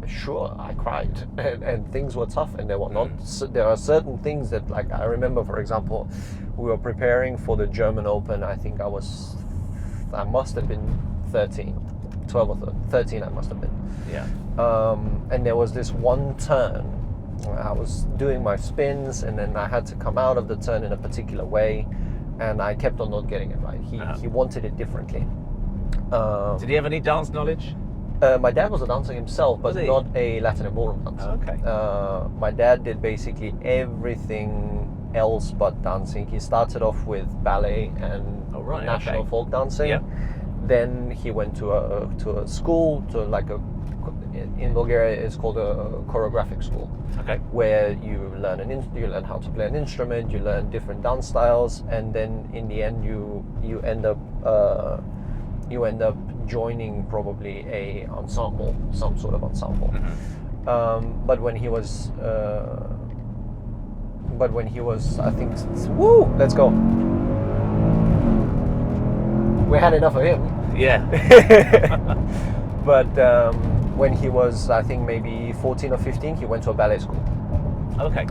sure, I cried, and things were tough, and there are certain things that, like, I remember, for example, we were preparing for the German Open. I think I must have been 13, 12 or 13 I must have been. Yeah. And there was this one turn, I was doing my spins, and then I had to come out of the turn in a particular way, and I kept on not getting it right. He wanted it differently. Did he have any dance knowledge? My dad was a dancer himself, but not a Latin and ballroom dancer. Okay. My dad did basically everything else but dancing. He started off with ballet and national folk dancing. Yeah. Then he went to a school, in Bulgaria it's called a choreographic school. Okay. Where you learn how to play an instrument, you learn different dance styles, and then in the end you end up joining probably a ensemble, some sort of ensemble. But when he was, I think, let's go. We had enough of him. Yeah. But when he was, I think, maybe 14 or 15, he went to a ballet school. Okay.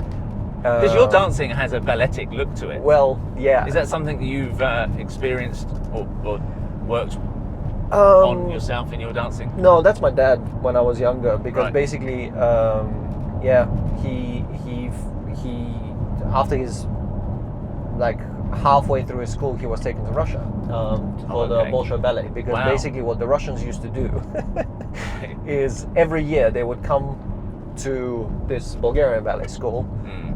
Because your dancing has a balletic look to it. Well, yeah. Is that something that you've experienced or worked on yourself in your dancing? No, that's my dad when I was younger, because basically, he after his, like, halfway through his school, he was taken to Russia for the Bolshoi Ballet, because basically what the Russians used to do is every year they would come to this Bulgarian ballet school,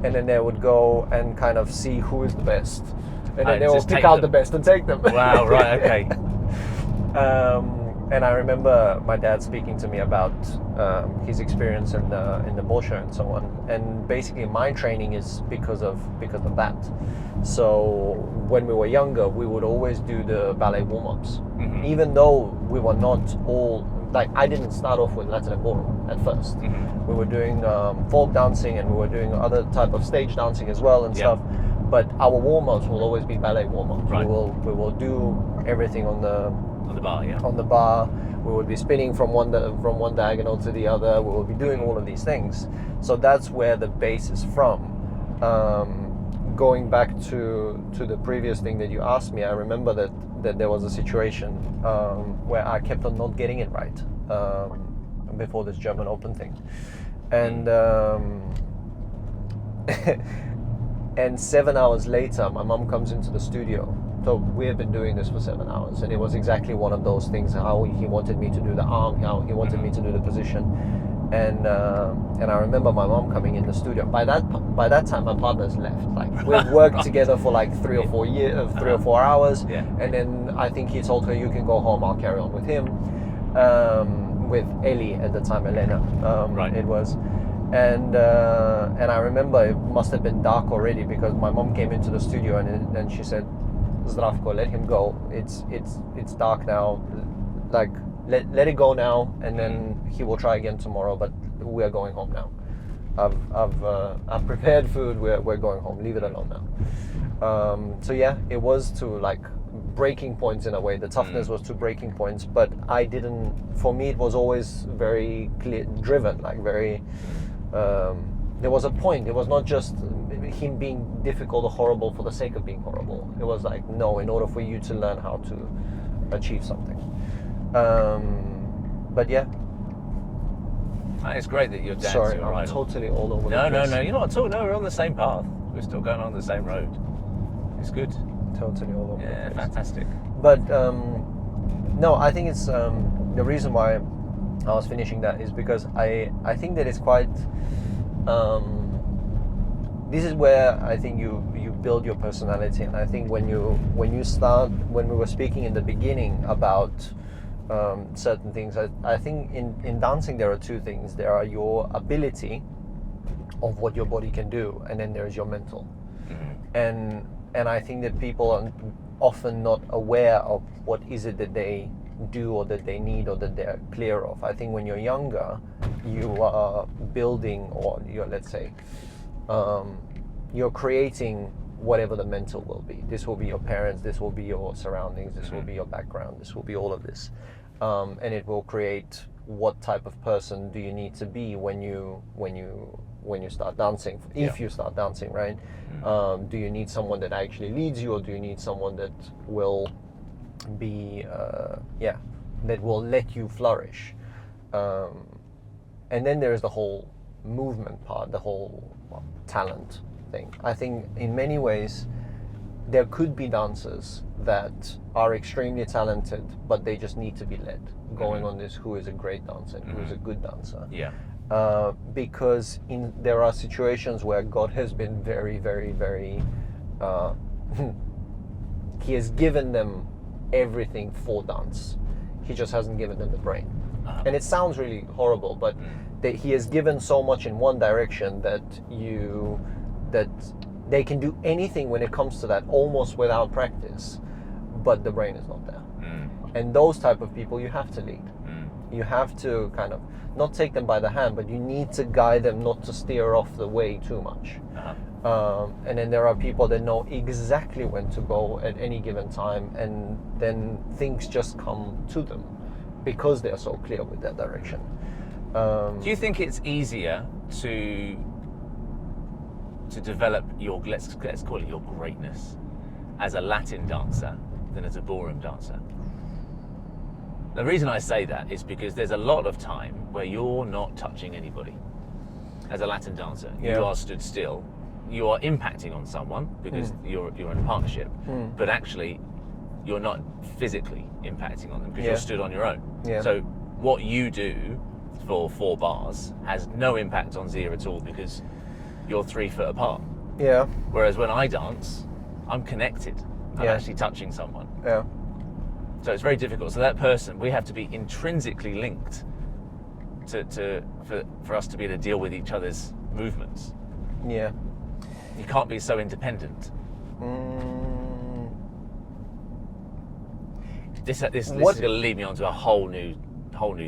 and then they would go and kind of see who is the best, and then they will pick out the best and take them. Wow, right, okay. And I remember my dad speaking to me about his experience in the Bolshoi and so on. And basically, my training is because of that. So when we were younger, we would always do the ballet warm-ups, even though we were not all like. I didn't start off with Latin and ballroom at first. We were doing folk dancing, and we were doing other type of stage dancing as well and stuff. But our warm-ups will always be ballet warm-ups. Right. We will do everything on the bar, yeah. On the bar, we would be spinning from one diagonal to the other. We will be doing all of these things. So that's where the base is from. Going back to the previous thing that you asked me, I remember that there was a situation where I kept on not getting it right before this German Open thing, and and 7 hours later, my mom comes into the studio. So we have been doing this for 7 hours, and it was exactly one of those things. How he wanted me to do the arm, how he wanted me to do the position, and I remember my mom coming in the studio. By that time, my partner's left. Like we've worked together for like 3 or 4 hours, and then I think he told her, "You can go home. I'll carry on with him." With Ellie at the time, Elena. It was. And I remember it must have been dark already, because my mom came into the studio and she said, "Zdravko, let him go. It's dark now. Like let it go now, and then he will try again tomorrow. But we are going home now. I've prepared food. We're going home. Leave it alone now." So yeah, it was to like breaking points in a way. The toughness was to breaking points, but I didn't. For me, it was always very clear, driven, like very. There was a point. It was not just him being difficult or horrible for the sake of being horrible. It was like, no, in order for you to learn how to achieve something. But yeah. It's great that your dad's Sorry, your I'm idol. totally all over the place. No, you're not at all. No, we're on the same path. We're still going on the same road. It's good. Totally all over the Yeah, place. fantastic. But no, I think it's the reason why I was finishing that is because I think that it's quite. This is where I think you build your personality, and I think when you start, when we were speaking in the beginning about certain things, I think in dancing there are two things. There are your ability of what your body can do, and then there is your mental. And I think that people are often not aware of what is it that they do or that they need or that they're clear of. I think when you're younger, you are building, or you're, let's say, you're creating whatever the mental will be. This will be your parents, this will be your surroundings, this will be your background, this will be all of this. And it will create what type of person do you need to be when you start dancing, if you start dancing, right? Do you need someone that actually leads you, or do you need someone that will be that will let you flourish? And then there's the whole movement part, the whole talent thing. I think in many ways there could be dancers that are extremely talented, but they just need to be led, going on this who is a great dancer and who is a good dancer. Because there are situations where God has been very, very, very he has given them everything for dance. He just hasn't given them the brain. And it sounds really horrible, but he has given so much in one direction that they can do anything when it comes to that, almost without practice, but the brain is not there. And those type of people you have to lead. You have to kind of not take them by the hand, but you need to guide them not to steer off the way too much. And then there are people that know exactly when to go at any given time, and then things just come to them because they're so clear with that direction. Do you think it's easier to develop your, let's call it your greatness, as a Latin dancer than as a ballroom dancer? The reason I say that is because there's a lot of time where you're not touching anybody. As a Latin dancer, you are stood still. You are impacting on someone because you're in a partnership, but actually you're not physically impacting on them because you're stood on your own. So what you do for 4 bars has no impact on Zia at all because you're 3 foot apart. Whereas when I dance, I'm connected. I'm actually touching someone. So it's very difficult. So that person, we have to be intrinsically linked for us to be able to deal with each other's movements. Yeah. You can't be so independent. This is going to lead me on to a whole new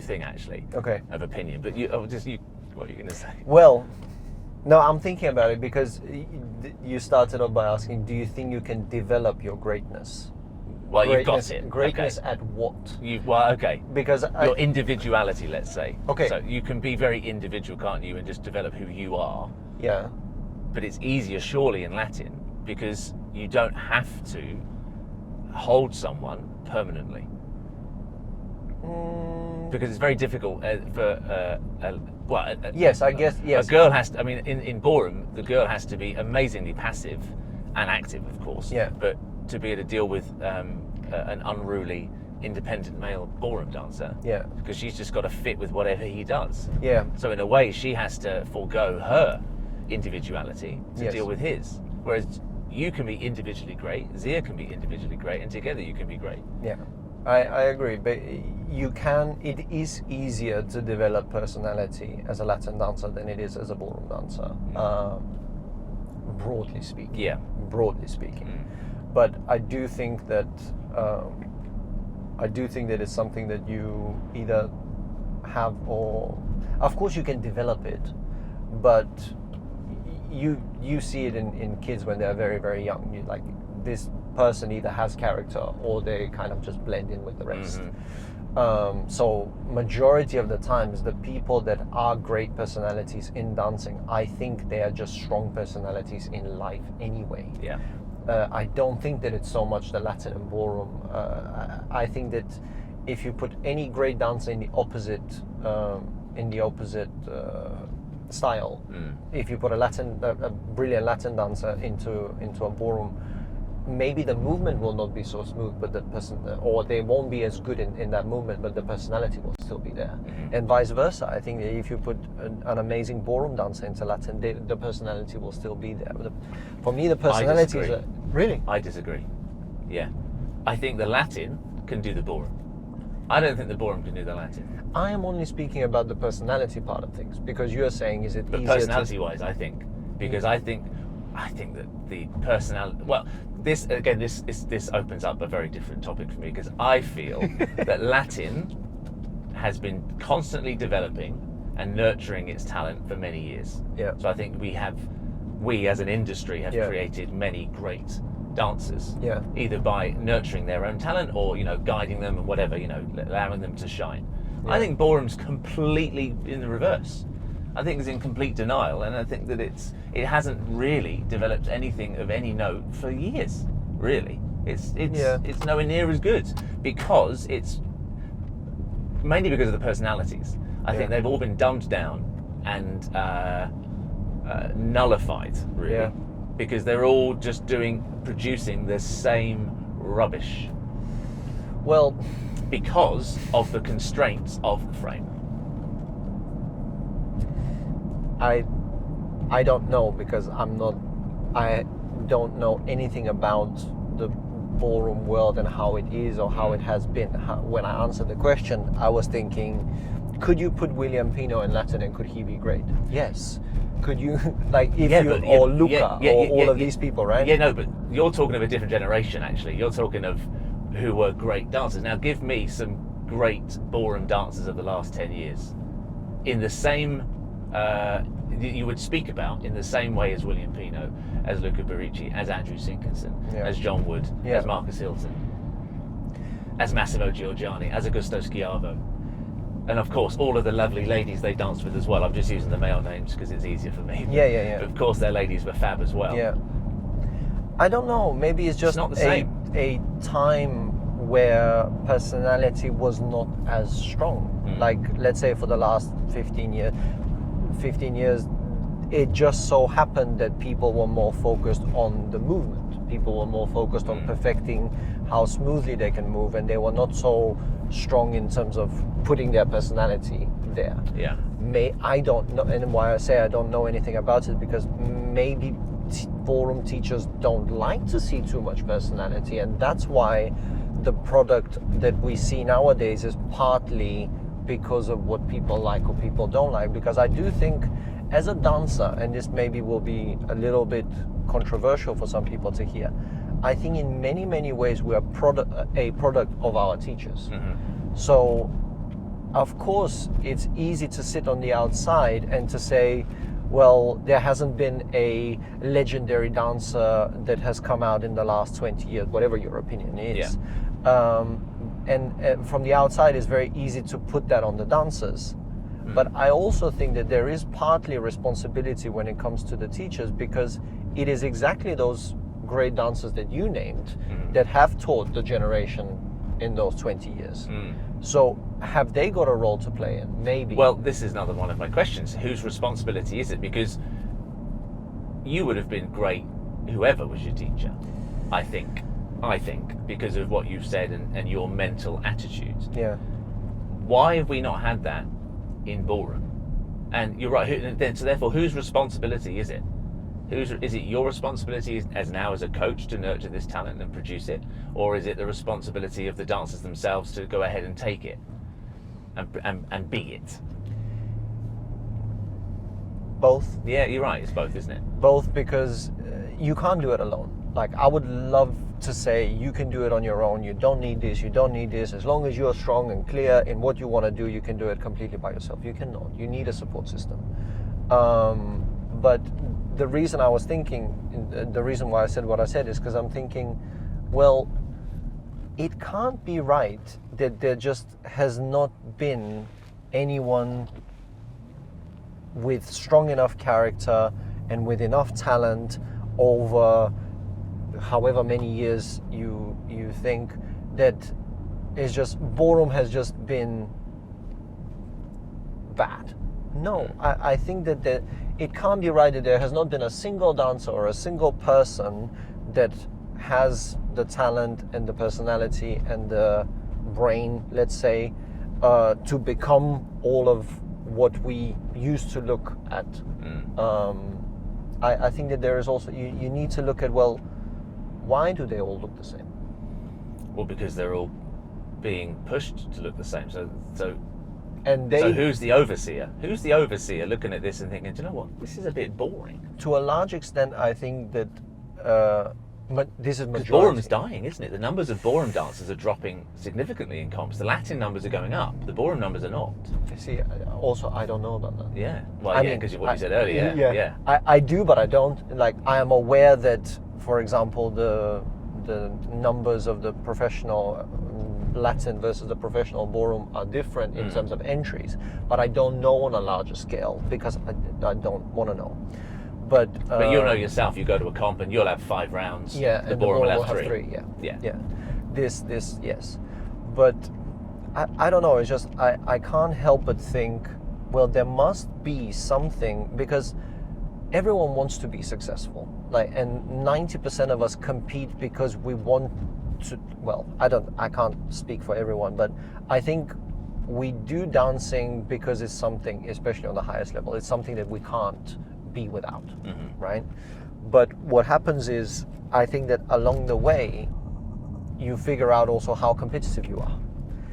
thing, actually. Okay. Of opinion. But what are you going to say? Well, no, I'm thinking about it because you started off by asking, do you think you can develop your greatness? Well, you've got it. Greatness okay. at what? Okay. Because your individuality, let's say. Okay. So you can be very individual, can't you, and just develop who you are. Yeah. But it's easier, surely, in Latin because you don't have to hold someone permanently. Because it's very difficult for yes, I guess yes. A girl has to. I mean, in ballroom, the girl has to be amazingly passive and active, of course. Yeah. But to be able to deal with an unruly, independent male ballroom dancer. Yeah. Because she's just got to fit with whatever he does. Yeah. So in a way, she has to forego her individuality to deal with his. Whereas you can be individually great, Zia can be individually great, and together you can be great. Yeah. I agree, but it is easier to develop personality as a Latin dancer than it is as a ballroom dancer, broadly speaking. Yeah. Broadly speaking. But I do think that it's something that you either have or, of course, you can develop it, but you see it in kids when they're very, very young. You like this person either has character or they kind of just blend in with the rest. So majority of the times, the people that are great personalities in dancing, I think they are just strong personalities in life anyway. Yeah. I don't think that it's so much the Latin and ballroom. I think that if you put any great dancer in the opposite style, if you put a brilliant Latin dancer into a ballroom, maybe the movement will not be so smooth, but the person, or they won't be as good in that movement, but the personality will still be there. And vice versa. I think that if you put an amazing ballroom dancer into Latin, the personality will still be there. For me, the personality is really. I disagree. Yeah, I think the Latin can do the ballroom. I don't think the ballroom can do the Latin. I am only speaking about the personality part of things, because you are saying, is it but easier personality-wise, I think, because I think that the personality. Well, this opens up a very different topic for me, because I feel that Latin has been constantly developing and nurturing its talent for many years. Yeah. So I think we as an industry have created many great dancers. Yeah. Either by nurturing their own talent or guiding them and whatever, allowing them to shine. Yeah. I think ballroom's completely in the reverse. I think it's in complete denial, and I think that it hasn't really developed anything of any note for years. Really, it's nowhere near as good, because it's mainly because of the personalities. I think they've all been dumbed down and nullified, really, because they're all just producing the same rubbish. Well, because of the constraints of the frame. I don't know, because I don't know anything about the ballroom world and how it is or how it has been. When I answered the question, I was thinking, could you put William Pino in Latin and could he be great? Yes. Could you, or Luca, or all of these people, right? Yeah, no, but you're talking of a different generation, actually. You're talking of who were great dancers. Now, give me some great ballroom dancers of the last 10 years. In the same, you would speak about in the same way as William Pino, as Luca Barici, as Andrew Sinkinson, as John Wood, as Marcus Hilton, as Massimo Giorgiani, as Augusto Schiavo. And of course, all of the lovely ladies they danced with as well. I'm just using the male names because it's easier for me. Yeah. But of course, their ladies were fab as well. Yeah. I don't know. Maybe it's just not the same. A time where personality was not as strong. Like, let's say for the last 15 years, it just so happened that people were more focused on the movement. People were more focused on perfecting how smoothly they can move, and they were not so strong in terms of putting their personality there. Yeah. I don't know, and why I say I don't know anything about it, because maybe ballroom teachers don't like to see too much personality, and that's why the product that we see nowadays is partly because of what people like or people don't like. Because I do think, as a dancer, and this maybe will be a little bit controversial for some people to hear, I think in many, many ways we are a product of our teachers. So, of course, it's easy to sit on the outside and to say, well, there hasn't been a legendary dancer that has come out in the last 20 years, whatever your opinion is. And from the outside, it's very easy to put that on the dancers. But I also think that there is partly a responsibility when it comes to the teachers, because it is exactly those great dancers that you named that have taught the generation in those 20 years. So have they got a role to play in? Maybe. Well, this is another one of my questions. Whose responsibility is it? Because you would have been great, whoever was your teacher, I think, because of what you've said and your mental attitude. Yeah. Why have we not had that in ballroom? And you're right, so therefore, whose responsibility is it? Is it your responsibility as a coach to nurture this talent and produce it? Or is it the responsibility of the dancers themselves to go ahead and take it and be it? Both. Yeah, you're right, it's both, isn't it? Both, because you can't do it alone. Like, I would love to say you can do it on your own, you don't need this, you don't need this. As long as you're strong and clear in what you want to do, you can do it completely by yourself. You cannot. You need a support system. But the reason I was thinking, the reason why I said what I said is because I'm thinking, well, it can't be right that there just has not been anyone with strong enough character and with enough talent over however many years you think, that is just, ballroom has just been bad. No, I think that it can't be right that there has not been a single dancer or a single person that has the talent and the personality and the brain, let's say, to become all of what we used to look at. I think that there is also, you need to look at, well, why do they all look the same? Well, because they're all being pushed to look the same. So who's the overseer? Who's the overseer looking at this and thinking, do you know what, this is a bit boring? To a large extent, I think that this is majority. Ballroom is dying, isn't it? The numbers of ballroom dancers are dropping significantly in comps. The Latin numbers are going up. The ballroom numbers are not. See, also, I don't know about that. Yeah. Well, because of what you said earlier. Yeah. I do, but I don't. Like, I am aware that, for example, the numbers of the professional Latin versus the professional ballroom are different in terms of entries, but I don't know on a larger scale because I don't want to know. But you'll know yourself. You go to a comp and you'll have 5 rounds. Yeah, the ballroom will have 3. Yeah. This yes, but I don't know. It's just I can't help but think, well, there must be something, because everyone wants to be successful. Like, and 90% of us compete because we want to. Well, I can't speak for everyone, but I think we do dancing because it's something, especially on the highest level, it's something that we can't be without, right? But what happens is, I think that along the way, you figure out also how competitive you are.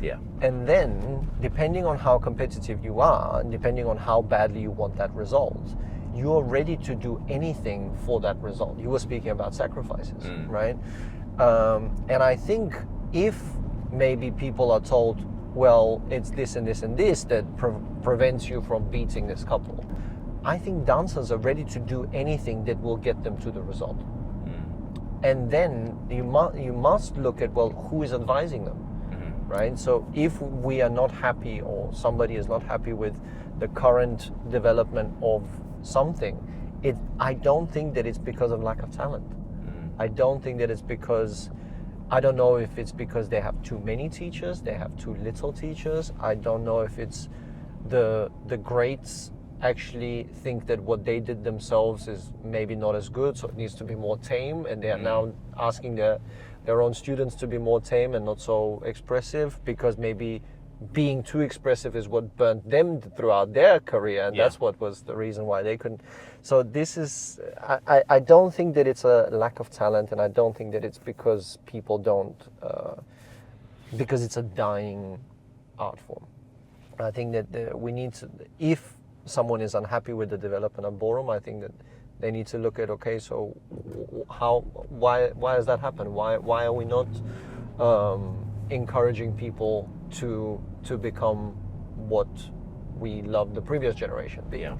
Yeah. And then, depending on how competitive you are, and depending on how badly you want that result, you are ready to do anything for that result. You were speaking about sacrifices, right? And I think if maybe people are told, well, it's this and this and this that prevents you from beating this couple, I think dancers are ready to do anything that will get them to the result. And then you must look at, well, who is advising them, right? So if we are not happy, or somebody is not happy with the current development of something, I don't think that it's because of lack of talent. I don't think that it's because, I don't know if it's because they have too many teachers, they have too little teachers. I don't know if it's the greats actually think that what they did themselves is maybe not as good, so it needs to be more tame, and they are now asking their own students to be more tame and not so expressive, because maybe being too expressive is what burnt them throughout their career, and that's what was the reason why they couldn't. So this is, I don't think that it's a lack of talent, and I don't think that it's because people don't because it's a dying art form. I think that we need to, if someone is unhappy with the development of ballroom, I think that they need to look at, okay, so why has that happened? Why are we not encouraging people to become what we loved the previous generation being? Yeah.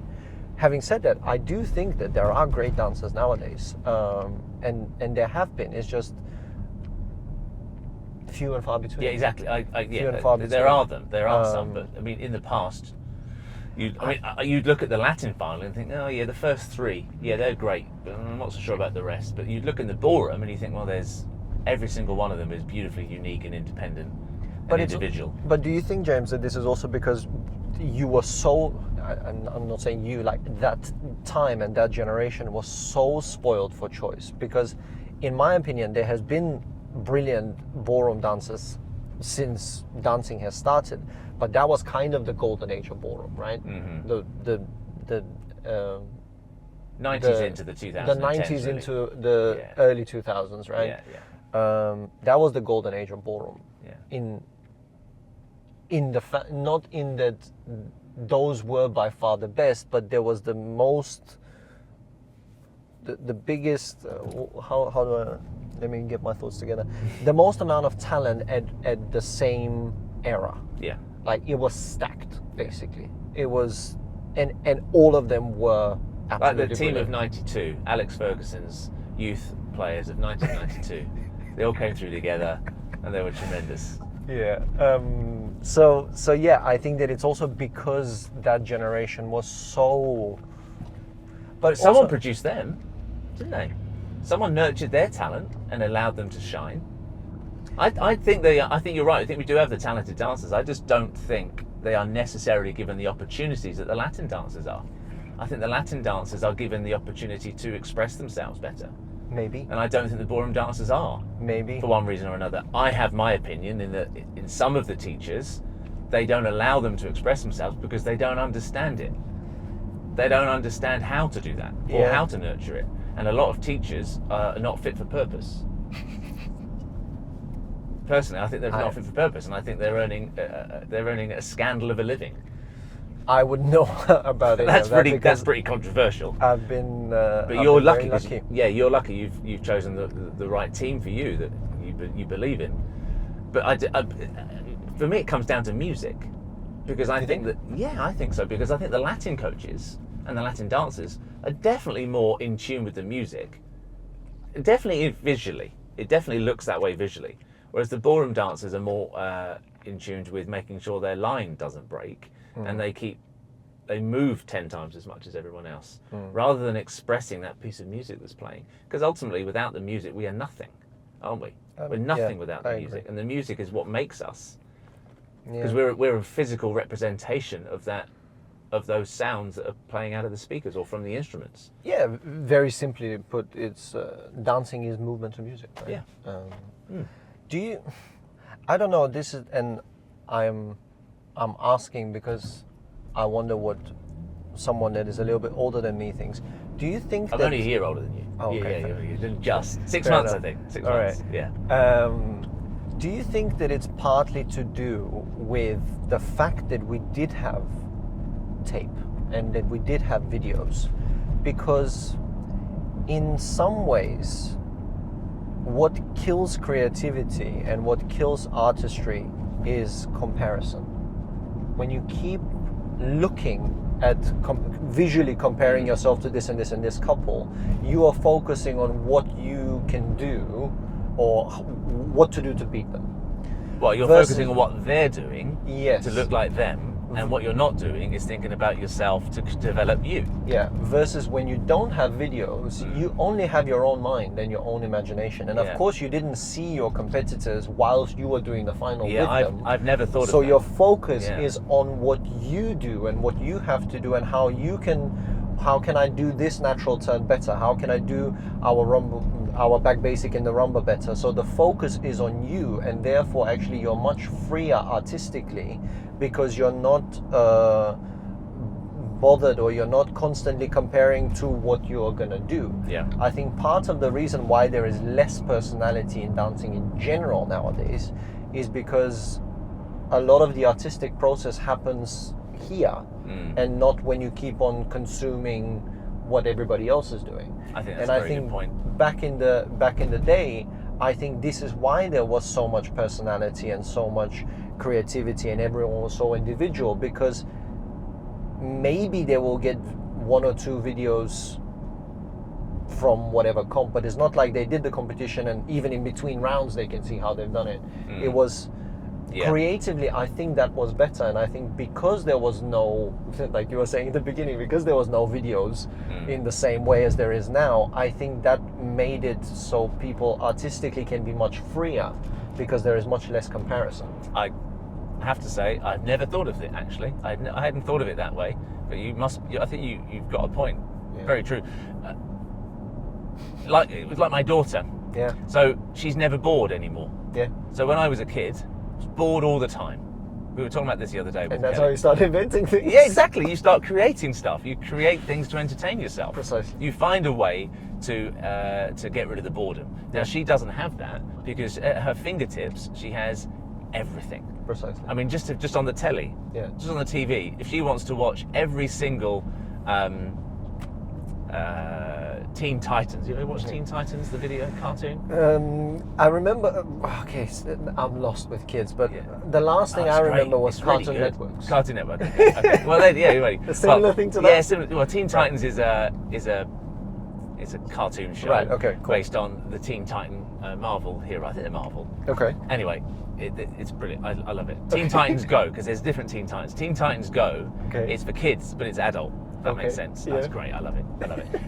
Having said that, I do think that there are great dancers nowadays, and there have been. It's just few and far between. Yeah, exactly. Few and far between. There are them. There are some, but I mean, in the past, you'd look at the Latin final and think, oh yeah, the first three, yeah, they're great, but I'm not so sure about the rest. But you'd look in the ballroom and you think, well, there's every single one of them is beautifully unique and independent and individual. But do you think, James, that this is also because you were so, I'm not saying you, like that time and that generation was so spoiled for choice? Because in my opinion, there has been brilliant ballroom dancers since dancing has started, but that was kind of the golden age of ballroom, right? Mm-hmm. The 90s into the 2000s. The 90s really. into the early 2000s, right? Yeah, yeah. That was the golden age of ballroom. Yeah. Not in that those were by far the best, but there was the most, the biggest. How do I? Let me get my thoughts together. The most amount of talent at the same era. Yeah. Like it was stacked, basically. It was, and all of them were absolutely like the team brilliant. of '92, Alex Ferguson's youth players of 1992. They all came through together, and they were tremendous. Yeah. So yeah, I think that it's also because that generation was so. But someone produced them, didn't they? Someone nurtured their talent and allowed them to shine. I think you're right. I think we do have the talented dancers. I just don't think they are necessarily given the opportunities that the Latin dancers are. I think the Latin dancers are given the opportunity to express themselves better. Maybe. And I don't think the ballroom dancers are. Maybe. For one reason or another. I have my opinion in that in some of the teachers, they don't allow them to express themselves because they don't understand it. They don't understand how to do that or how to nurture it. And a lot of teachers are not fit for purpose. Personally, I think they're not fit for purpose, and I think they're earning a scandal of a living. I would know about it. That's pretty controversial. I've been. But you're lucky. Yeah, you're lucky. You've chosen the right team for you that you believe in. But for me, it comes down to music, because I think so. Because I think the Latin coaches and the Latin dancers are definitely more in tune with the music. Definitely visually, it definitely looks that way visually. Whereas the ballroom dancers are more in tune with making sure their line doesn't break, and they move 10 times as much as everyone else, rather than expressing that piece of music that's playing. Because ultimately, without the music, we are nothing, aren't we? We're nothing without the music, and the music is what makes us. Because we're a physical representation of that, of those sounds that are playing out of the speakers or from the instruments. Yeah, very simply put, it's dancing is movement to music. Right? Yeah. Do you? I don't know. This is, and I'm asking because I wonder what someone that is a little bit older than me thinks. Do you think I'm only a year older than you? Oh, okay. Yeah, you're just 6 Fair months, enough. I think. 6 All months. right. Yeah. Do you think that it's partly to do with the fact that we did have tape and that we did have videos? Because in some ways, what kills creativity and what kills artistry is comparison. When you keep looking at visually comparing yourself to this and this and this couple, you are focusing on what you can do or what to do to beat them. Well, you're focusing on what they're doing Yes. to look like them, and what you're not doing is thinking about yourself to develop you. Yeah, versus when you don't have videos, you only have your own mind and your own imagination. And of course, you didn't see your competitors whilst you were doing the final with them. I've never thought of that. So your focus is on what you do and what you have to do and how can I do this natural turn better? How can I do our back basic in the rumba better? So the focus is on you, and therefore actually you're much freer artistically because you're not bothered or you're not constantly comparing to what you're gonna do. Yeah. I think part of the reason why there is less personality in dancing in general nowadays is because a lot of the artistic process happens here and not when you keep on consuming what everybody else is doing. I think that's a very good point. Back in the day, I think this is why there was so much personality and so much creativity, and everyone was so individual, because maybe they will get 1 or 2 videos from whatever comp, but it's not like they did the competition and even in between rounds they can see how they've done it. It was creatively, I think that was better. And I think because there was no, like you were saying in the beginning, because there was no videos in the same way as there is now, I think that made it so people artistically can be much freer, because there is much less comparison. I have to say, I've never thought of it actually. I hadn't thought of it that way, but I think you've got a point. Yeah. Very true. Like it was like my daughter. Yeah. So she's never bored anymore. Yeah. So when I was a kid, I was bored all the time. We were talking about this the other day. And that's how you start inventing things. Yeah, exactly. You start creating stuff. You create things to entertain yourself. Precisely. You find a way to get rid of the boredom. Now she doesn't have that, because at her fingertips she has everything. Precisely. I mean, just on the telly, just on the TV. If she wants to watch every single Teen Titans, you ever watch Teen Titans, the video cartoon? I remember. Okay, I'm lost with kids, but the last thing I remember was Cartoon Network. Cartoon Network. Okay. Well, a similar thing to that. Yeah, similar. Well, Teen Titans is a cartoon show, right? Okay, cool. Based on the Teen Titan Marvel hero. I think they're Marvel. Okay. Anyway, it's brilliant. I love it. Teen Titans Go, because there's different Teen Titans. Teen Titans Go, it's for kids, but it's adult. That makes sense. That's great. I love it.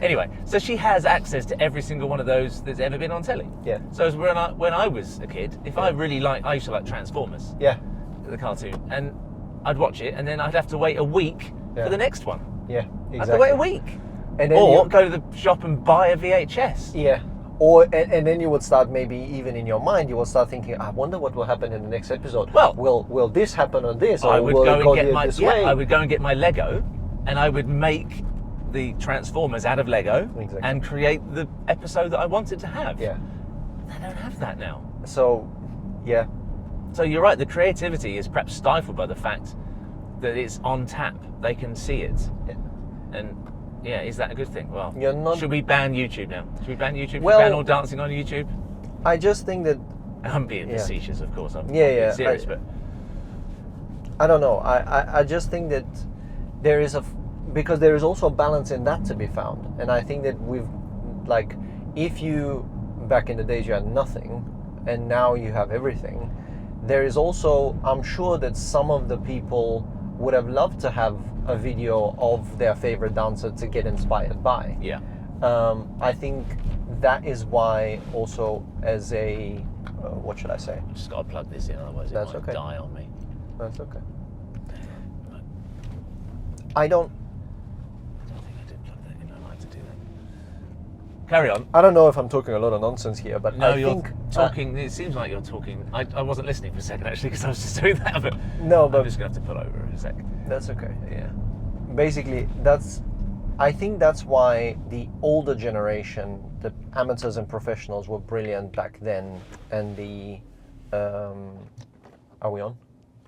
Anyway, so she has access to every single one of those that's ever been on telly. Yeah. So when I was a kid, if I really I used to like Transformers. Yeah. The cartoon, and I'd watch it, and then I'd have to wait a week for the next one. Yeah. Exactly. I'd have to wait a week. And then or go to the shop and buy a VHS. Yeah. Or and then you would start, maybe even in your mind, you will start thinking, I wonder what will happen in the next episode. Well, will this happen on this, or I would will go it go and get my this way? I would go and get my Lego, and I would make the Transformers out of Lego and create the episode that I wanted to have. Yeah. They don't have that now. So, yeah. So you're right. The creativity is perhaps stifled by the fact that it's on tap. They can see it. Yeah. And yeah, is that a good thing? Well, You're not... should we ban YouTube now? Should we ban YouTube? Well, should we ban all dancing on YouTube? I just think that... I'm being facetious, of course. I'm being serious, but... I don't know. I just think that there is because there is also balance in that to be found. And I think that if you, back in the days you had nothing, and now you have everything, there is also, I'm sure that some of the people would have loved to have a video of their favorite dancer to get inspired by. Yeah. I think that is why also as a, what should I say? Just got to plug this in, otherwise That's it might die on me. That's okay. I don't think I did plug that in. I like to do that. Carry on. I don't know if I'm talking a lot of nonsense here, but no, I you're think talking. It seems like you're talking. I wasn't listening for a second actually, because I was just doing that. But no, but I'm just gonna have to pull over a sec. That's okay. Yeah. Basically, I think that's why the older generation, the amateurs and professionals, were brilliant back then, and the. Are we on?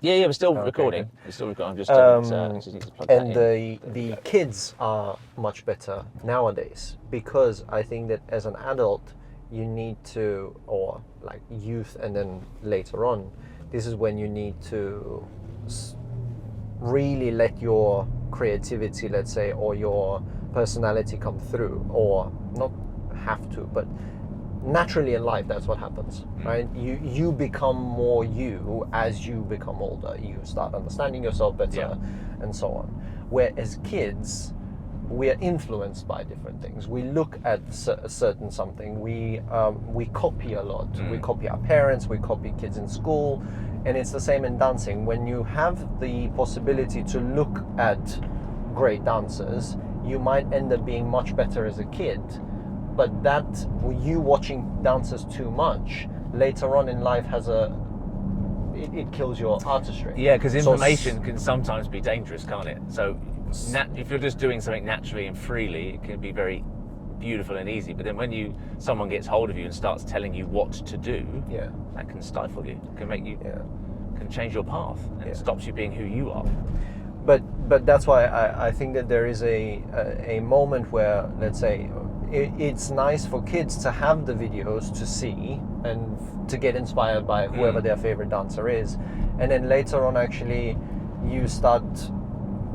Yeah, we're still recording. Okay. We're still recording. I'm just need to plug and that in. the kids are much better nowadays, because I think that as an adult you need to, or like youth and then later on, this is when you need to really let your creativity, let's say, or your personality come through, or not have to, but naturally in life that's what happens, right? You become more you as you become older. You start understanding yourself better, and so on. Whereas kids, we are influenced by different things. We look at a certain something. We copy a lot. We copy our parents. We copy kids in school, and it's the same in dancing. When you have the possibility to look at great dancers, you might end up being much better as a kid. But that, you watching dancers too much, later on in life it kills your artistry. Yeah, because information can sometimes be dangerous, can't it? So if you're just doing something naturally and freely, it can be very beautiful and easy, but then when someone gets hold of you and starts telling you what to do, Yeah. that can stifle you, can make you, Yeah. can change your path, and Yeah. it stops you being who you are. But that's why I think that there is a moment where, let's say, it's nice for kids to have the videos to see and to get inspired by whoever their favorite dancer is, and then later on actually you start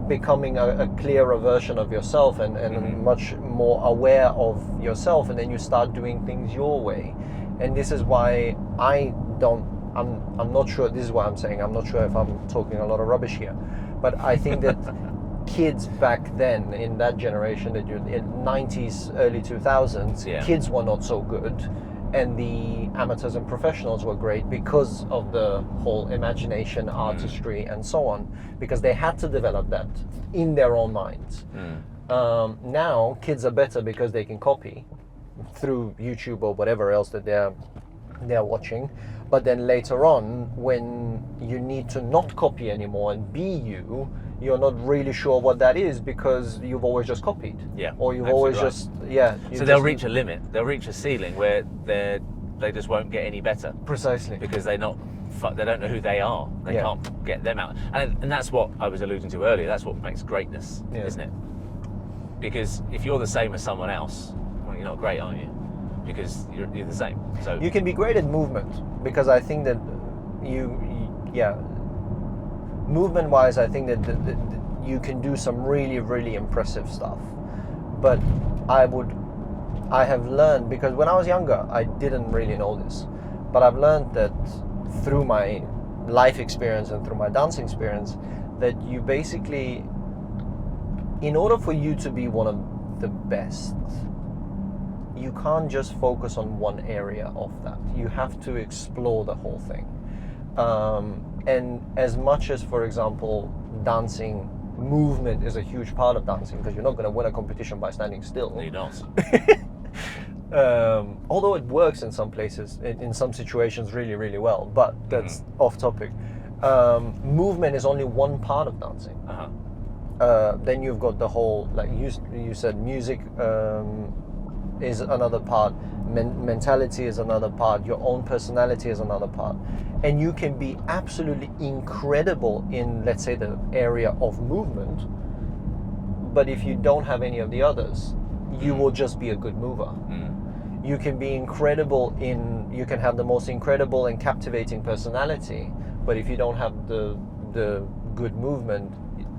becoming a clearer version of yourself and much more aware of yourself, and then you start doing things your way. And this is why I'm not sure, this is why I'm saying I'm not sure if I'm talking a lot of rubbish here, but I think that kids back then, in that generation, that you in 90s, early 2000s, kids were not so good, and the amateurs and professionals were great because of the whole imagination, artistry, and so on, because they had to develop that in their own minds. Now kids are better because they can copy through YouTube or whatever else that they're watching. But then later on, when you need to not copy anymore and be you're not really sure what that is, because you've always just copied. Yeah. Or you've always just, So they'll reach a limit, they'll reach a ceiling where they just won't get any better. Precisely. Because they don't know who they are. They can't get them out. And that's what I was alluding to earlier. That's what makes greatness, isn't it? Because if you're the same as someone else, well, you're not great, are you? Because you're the same. So you can be great at movement, because I think that movement-wise, I think that you can do some really, really impressive stuff. But I have learned, because when I was younger, I didn't really know this, but I've learned that through my life experience and through my dancing experience, that you basically, in order for you to be one of the best, you can't just focus on one area of that. You have to explore the whole thing. And as much as, for example, dancing movement is a huge part of dancing, because you're not going to win a competition by standing still. No, you're not. Although it works in some places, in some situations really, really well, but that's off topic. Movement is only one part of dancing. Then you've got the whole, like you said, music is another part, mentality is another part, your own personality is another part. And you can be absolutely incredible in, let's say, the area of movement, but if you don't have any of the others, you will just be a good mover. You can be incredible you can have the most incredible and captivating personality, but if you don't have the good movement,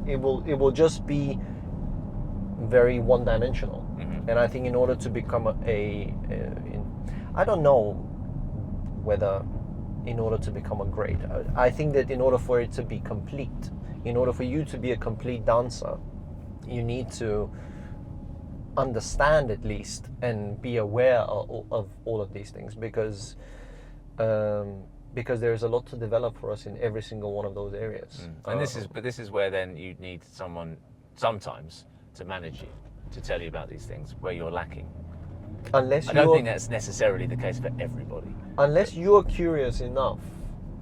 it will just be very one-dimensional. And I think in order to become I don't know whether in order to become a great, I think that in order for it to be complete, in order for you to be a complete dancer, you need to understand at least and be aware of all of these things, because there's a lot to develop for us in every single one of those areas. And this is where then you need someone sometimes to manage you, to tell you about these things where you're lacking. I don't think that's necessarily the case for everybody. Unless you're curious enough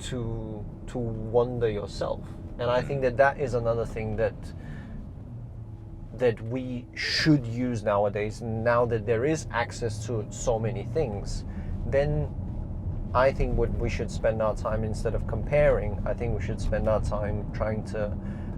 to wonder yourself. And I think that is another thing that we should use nowadays, now that there is access to so many things. Then I think what we should spend our time, instead of comparing, I think we should spend our time trying to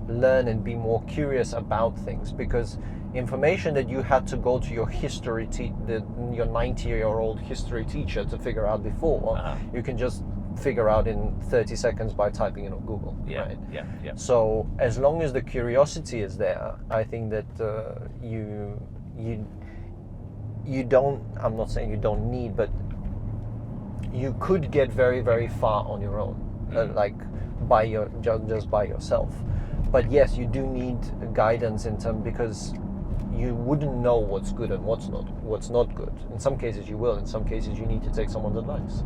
learn and be more curious about things, because information that you had to go to your history your 90-year-old history teacher to figure out before, you can just figure out in 30 seconds by typing it on Google. Right? So as long as the curiosity is there, I think that you don't, I'm not saying you don't need, but you could get very, very far on your own, like just by yourself. But yes, you do need guidance in terms, because you wouldn't know what's good and what's not good. In some cases you will. In some cases you need to take someone's advice.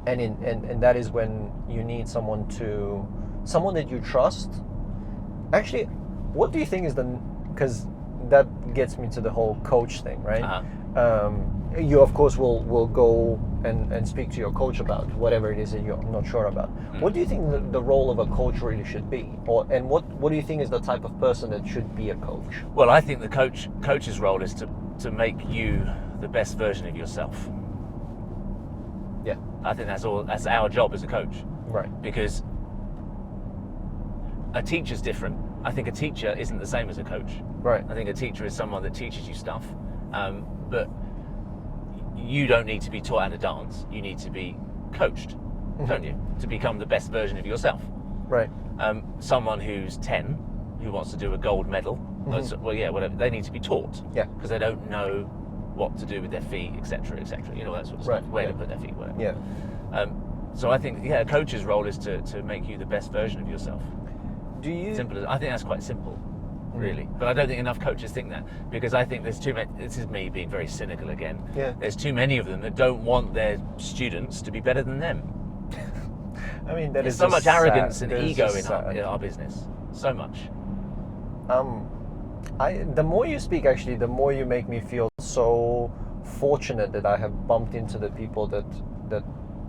And that is when you need someone that you trust. Actually, what do you think is because that gets me to the whole coach thing, right? you of course will go and speak to your coach about whatever it is that you're not sure about. What do you think the role of a coach really should be, and what do you think is the type of person that should be a coach? Well, I think the coach's role is to make you the best version of yourself. Yeah. I think that's our job as a coach. Right. Because a teacher's different. I think a teacher isn't the same as a coach. Right. I think a teacher is someone that teaches you stuff, but you don't need to be taught how to dance. You need to be coached, don't you, to become the best version of yourself. Right. Someone who's 10, who wants to do a gold medal, well, yeah, whatever, they need to be taught. Yeah. Because they don't know what to do with their feet, etc., etc. You know, that sort of stuff. Where to put their feet, whatever. Yeah. So I think, a coach's role is to make you the best version of yourself. Do you? Simple as, I think that's quite simple, really. But I don't think enough coaches think that, because I think there's too many. This is me being very cynical again. Yeah. There's too many of them that don't want their students to be better than them. I mean, There's so much arrogance and ego in our business. So much. The more you speak, actually, the more you make me feel so fortunate that I have bumped into the people that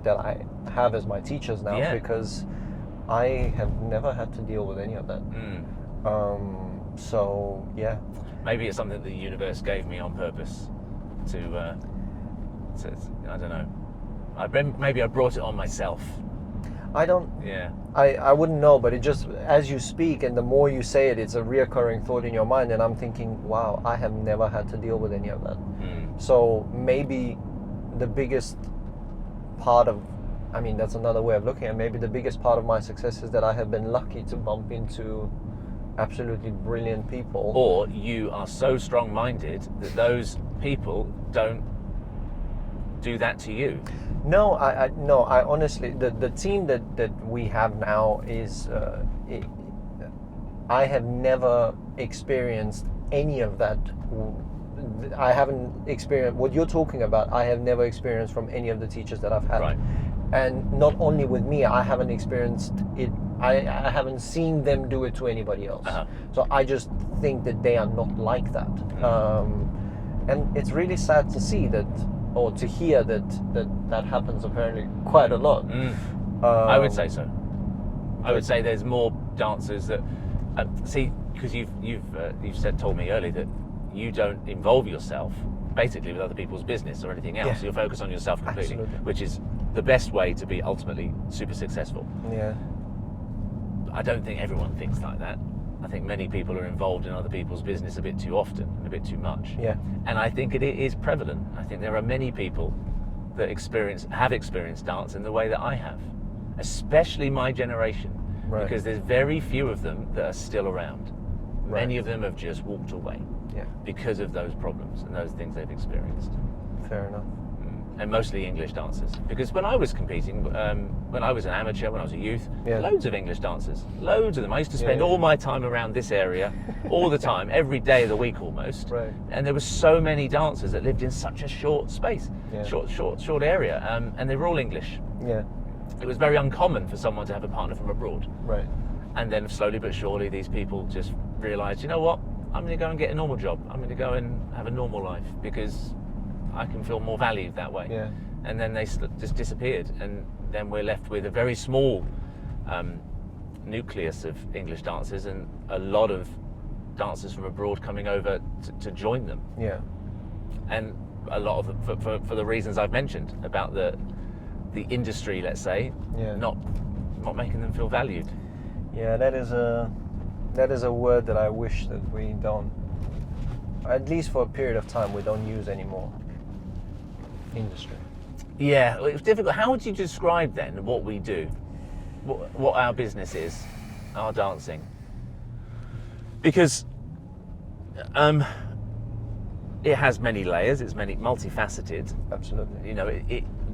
I have as my teachers now, because I have never had to deal with any of that. So yeah. Maybe it's something that the universe gave me on purpose to I don't know. Maybe I brought it on myself. I don't. Yeah. I wouldn't know, but it just, as you speak and the more you say it, it's a reoccurring thought in your mind, and I'm thinking, wow, I have never had to deal with any of that. So maybe the biggest part of, I mean, that's another way of looking at it, maybe the biggest part of my success is that I have been lucky to bump into absolutely brilliant people. Or you are so strong-minded that those people don't do that to you. No, I honestly, the team that we have now is, I have never experienced any of that. I haven't experienced what you're talking about. I have never experienced from any of the teachers that I've had. Right. And not only with me, I haven't experienced it. I haven't seen them do it to anybody else. So I just think that they are not like that. And it's really sad to see that, or to hear that happens apparently quite a lot. I would say so. I would say there's more dancers that see, because you've told me earlier that you don't involve yourself basically with other people's business or anything else. You focus on yourself completely, which is the best way to be ultimately super successful. Yeah. I don't think everyone thinks like that. I think many people are involved in other people's business a bit too often and a bit too much. Yeah. And I think it is prevalent. I think there are many people that have experienced dance in the way that I have, especially my generation, because there's very few of them that are still around. Many of them have just walked away because of those problems and those things they've experienced. Fair enough. And mostly English dancers, because when I was competing, when I was an amateur, when I was a youth, loads of English dancers, loads of them. I used to spend all my time around this area, all the time, every day of the week almost. And there were so many dancers that lived in such a short space, short area, and they were all English. It was very uncommon for someone to have a partner from abroad. And then slowly but surely, these people just realised, you know what, I'm going to go and get a normal job. I'm going to go and have a normal life because I can feel more valued that way. And then they just disappeared, and then we're left with a very small nucleus of English dancers and a lot of dancers from abroad coming over to join them. And a lot of them for the reasons I've mentioned about the industry, let's say, not making them feel valued. That is a word that I wish that we don't, at least for a period of time, we don't use anymore. Industry. Yeah, it's difficult. How would you describe then what we do, what our business is, our dancing? Because it has many layers. It's multifaceted. Absolutely. You know,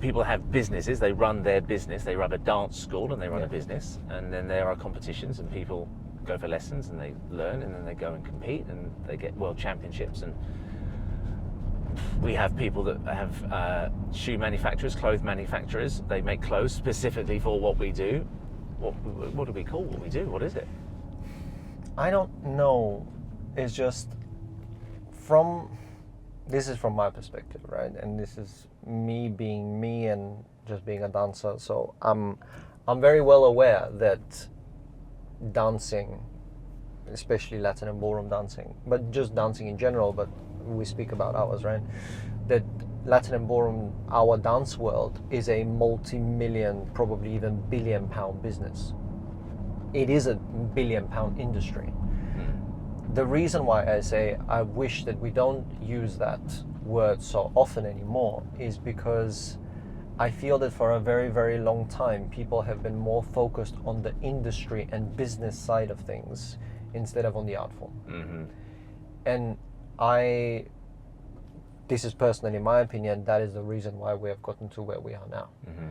people have businesses. They run their business. They run a dance school and they run a business. And then there are competitions and people go for lessons and they learn and then they go and compete and they get world championships. And we have people that have shoe manufacturers, clothes manufacturers. They make clothes specifically for what we do. What do we call what we do? What is it? I don't know. It's just from this is from my perspective, right? And this is me being me and just being a dancer. So I'm very well aware that dancing, especially Latin and ballroom dancing, but just dancing in general, but we speak about ours, right? That Latin and ballroom, our dance world, is a multi-million, probably even billion-pound business. It is a billion-pound industry. The reason why I say I wish that we don't use that word so often anymore is because I feel that for a very, very long time, people have been more focused on the industry and business side of things instead of on the art form. Mm-hmm. And this is personally my opinion, that is the reason why we have gotten to where we are now. Mm-hmm.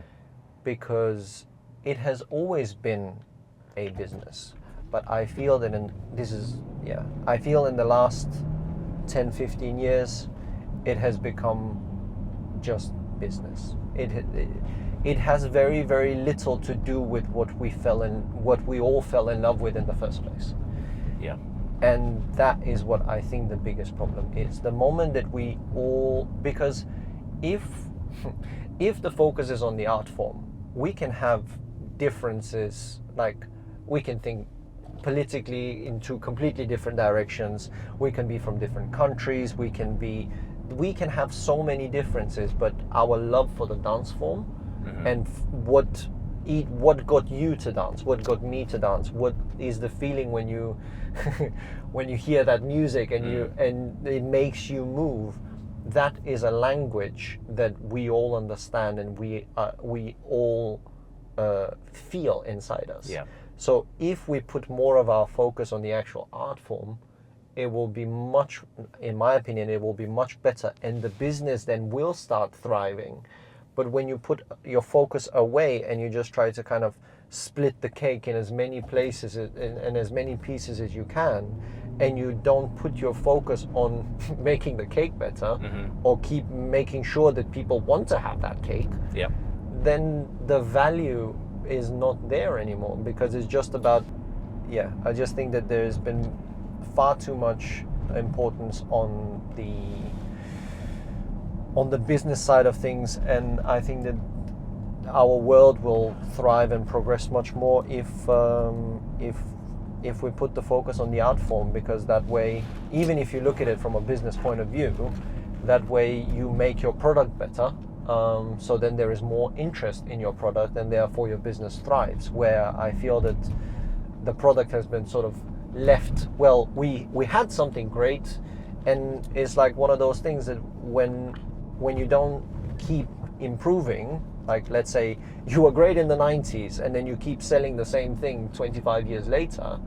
Because it has always been a business. But I feel that I feel in the last 10, 15 years, it has become just business. It has very, very little to do with what we all fell in love with in the first place. Yeah. And that is what I think the biggest problem is. The moment that because if the focus is on the art form, we can have differences, like we can think politically in two completely different directions. We can be from different countries. We can have so many differences, but our love for the dance form and what got you to dance, what got me to dance, what is the feeling when you when you hear that music and it makes you move, that is a language that we all understand and we all feel inside us. Yeah. So if we put more of our focus on the actual art form, it will be much, in my opinion, it will be much better, and the business then will start thriving. But when you put your focus away and you just try to kind of split the cake in as many places and as many pieces as you can, and you don't put your focus on making the cake better or keep making sure that people want to have that cake, Yeah. then the value is not there anymore, because it's just about, I just think that there's been far too much importance on the business side of things, and I think that our world will thrive and progress much more if we put the focus on the art form, because that way, even if you look at it from a business point of view, that way you make your product better. So then there is more interest in your product, and therefore your business thrives. Where I feel that the product has been sort of left, well, we had something great, and it's like one of those things that when you don't keep improving, like let's say you were great in the 90s and then you keep selling the same thing 25 years later,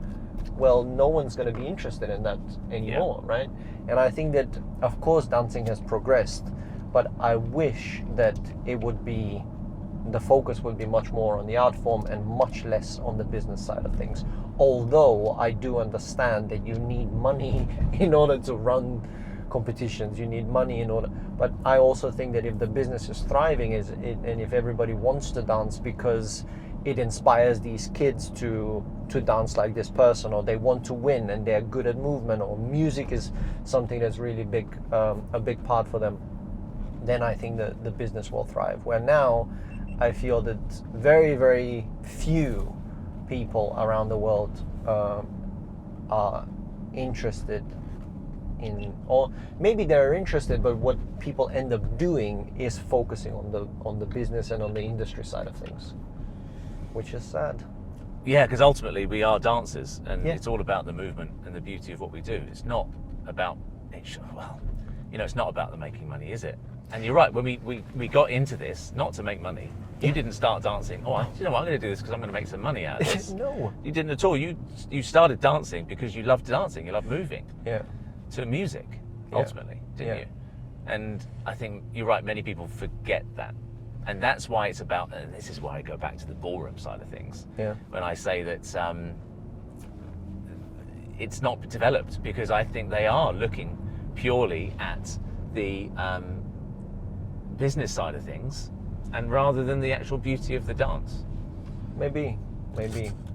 well, no one's going to be interested in that anymore, right? And I think that, of course, dancing has progressed, but I wish that the focus would be much more on the art form and much less on the business side of things. Although I do understand that you need money in order to run competitions, you need money in order, but I also think that if the business is thriving and if everybody wants to dance because it inspires these kids to dance like this person, or they want to win and they're good at movement, or music is something that's really big, a big part for them, then I think that the business will thrive. Where now I feel that very, very few people around the world are interested in, or maybe they're interested, but what people end up doing is focusing on the business and on the industry side of things, which is sad. Yeah, because ultimately we are dancers, and it's all about the movement and the beauty of what we do. It's not about it's not about the making money, is it? And you're right, when we got into this not to make money. You didn't start dancing, I'm going to do this because I'm going to make some money out of this. No. You didn't at all. You started dancing because you loved dancing, you loved moving. Yeah. To music, ultimately, didn't you? And I think you're right, many people forget that. And that's why it's about, and this is why I go back to the ballroom side of things. Yeah. When I say that it's not developed, because I think they are looking purely at the business side of things, and rather than the actual beauty of the dance. Maybe.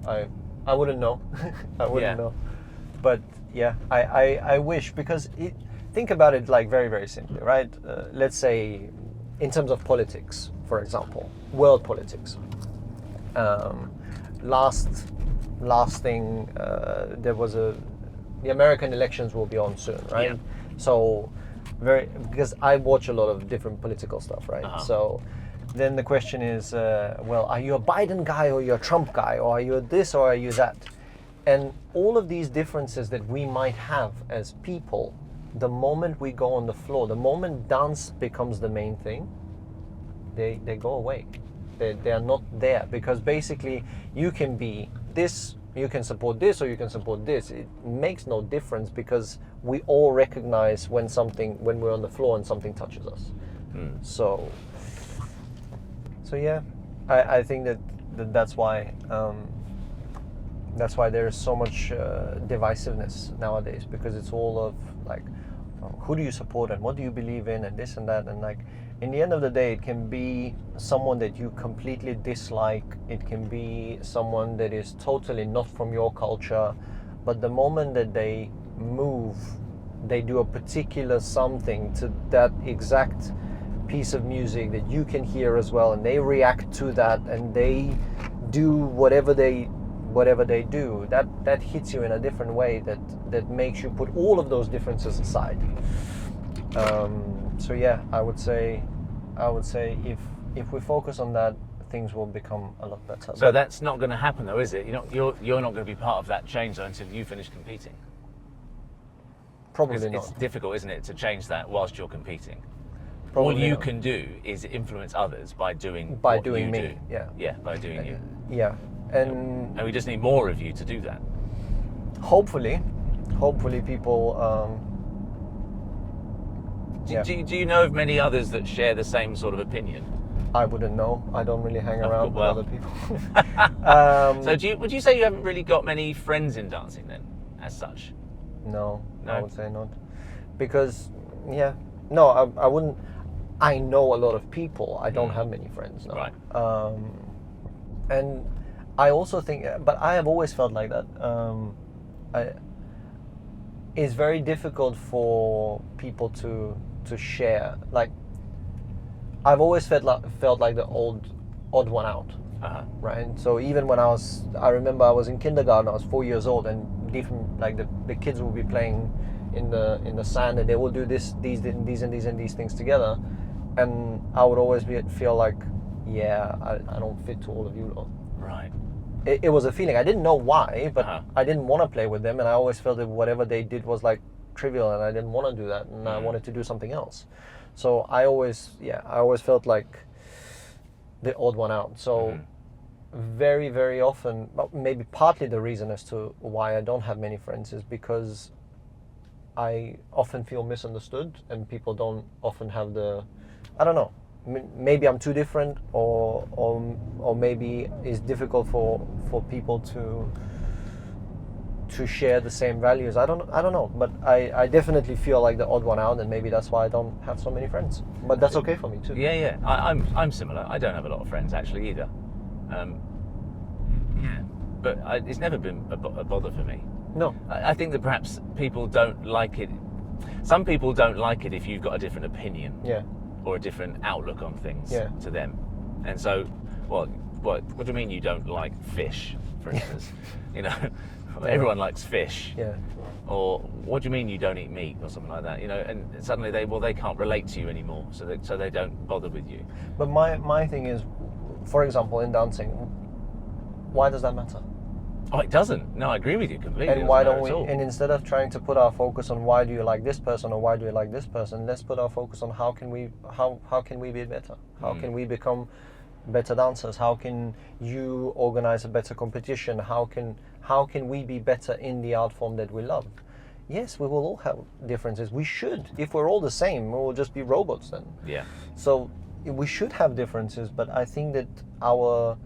I wouldn't know. I wouldn't know. But yeah, I wish, because think about it like very, very simply, right? Let's say in terms of politics, for example, world politics. Last thing, there was the American elections will be on soon, right? Yeah. So because I watch a lot of different political stuff, right? So then the question is, well, are you a Biden guy or you're a Trump guy, or are you this or are you that? And all of these differences that we might have as people, the moment we go on the floor, the moment dance becomes the main thing, they go away. They are not there, because basically you can be this, you can support this, or you can support this. It makes no difference, because we all recognize when we're on the floor and something touches us. So yeah, I think that's why there is so much divisiveness nowadays, because it's all of like, who do you support and what do you believe in and this and that, and like, in the end of the day, it can be someone that you completely dislike, it can be someone that is totally not from your culture, but the moment that they move, they do a particular something to that exact piece of music that you can hear as well, and they react to that, and they do whatever they do, that hits you in a different way, that makes you put all of those differences aside. So yeah, I would say if we focus on that, things will become a lot better. So that's not going to happen, though, is it? You're not going to be part of that change, though, until you finish competing. Probably not. It's difficult, isn't it, to change that whilst you're competing? Probably All you not. can do is influence others by doing By what doing you me, do. yeah. By doing you. Yeah, and we just need more of you to do that. hopefully people. Do you know of many others that share the same sort of opinion? I wouldn't know. I don't really hang around with other people. So would you say you haven't really got many friends in dancing then, as such? No, No? I would say not. Because, I wouldn't. I know a lot of people. I don't have many friends, no. Right. And I also think, but I have always felt like that. It's very difficult for people to share. Like, I've always felt like the odd one out. Right. So even when I remember I was in kindergarten. I was 4 years old, and different, like the kids will be playing in the sand, and they will do these things together, and I would always feel like, I don't fit to all of you lot. Right. It was a feeling. I didn't know why, but Uh-huh. I didn't want to play with them, and I always felt that whatever they did was like trivial, and I didn't want to do that, and I wanted to do something else. So I always felt like the odd one out. So very, very often, well, maybe partly the reason as to why I don't have many friends is because I often feel misunderstood, and people don't often have I don't know. Maybe I'm too different, or maybe it's difficult for people to share the same values. I don't know, but I definitely feel like the odd one out, and maybe that's why I don't have so many friends. But that's okay for me too. Yeah. I'm similar. I don't have a lot of friends actually either. But it's never been a bother for me. No. I think that perhaps people don't like it. Some people don't like it if you've got a different opinion. Yeah. Or a different outlook on things to them. And so, what do you mean you don't like fish, for instance? Everyone likes fish. Yeah. Or what do you mean you don't eat meat, or something like that? And suddenly they can't relate to you anymore, so they don't bother with you. But my thing is, for example, in dancing, why does that matter? Oh, it doesn't. No, I agree with you completely. And why don't we? And instead of trying to put our focus on why do you like this person or why do you like this person, let's put our focus on how can we be better? How can we become better dancers? How can you organize a better competition? How can we be better in the art form that we love? Yes, we will all have differences. We should. If we're all the same, we will just be robots then. Yeah. So we should have differences, but I think that our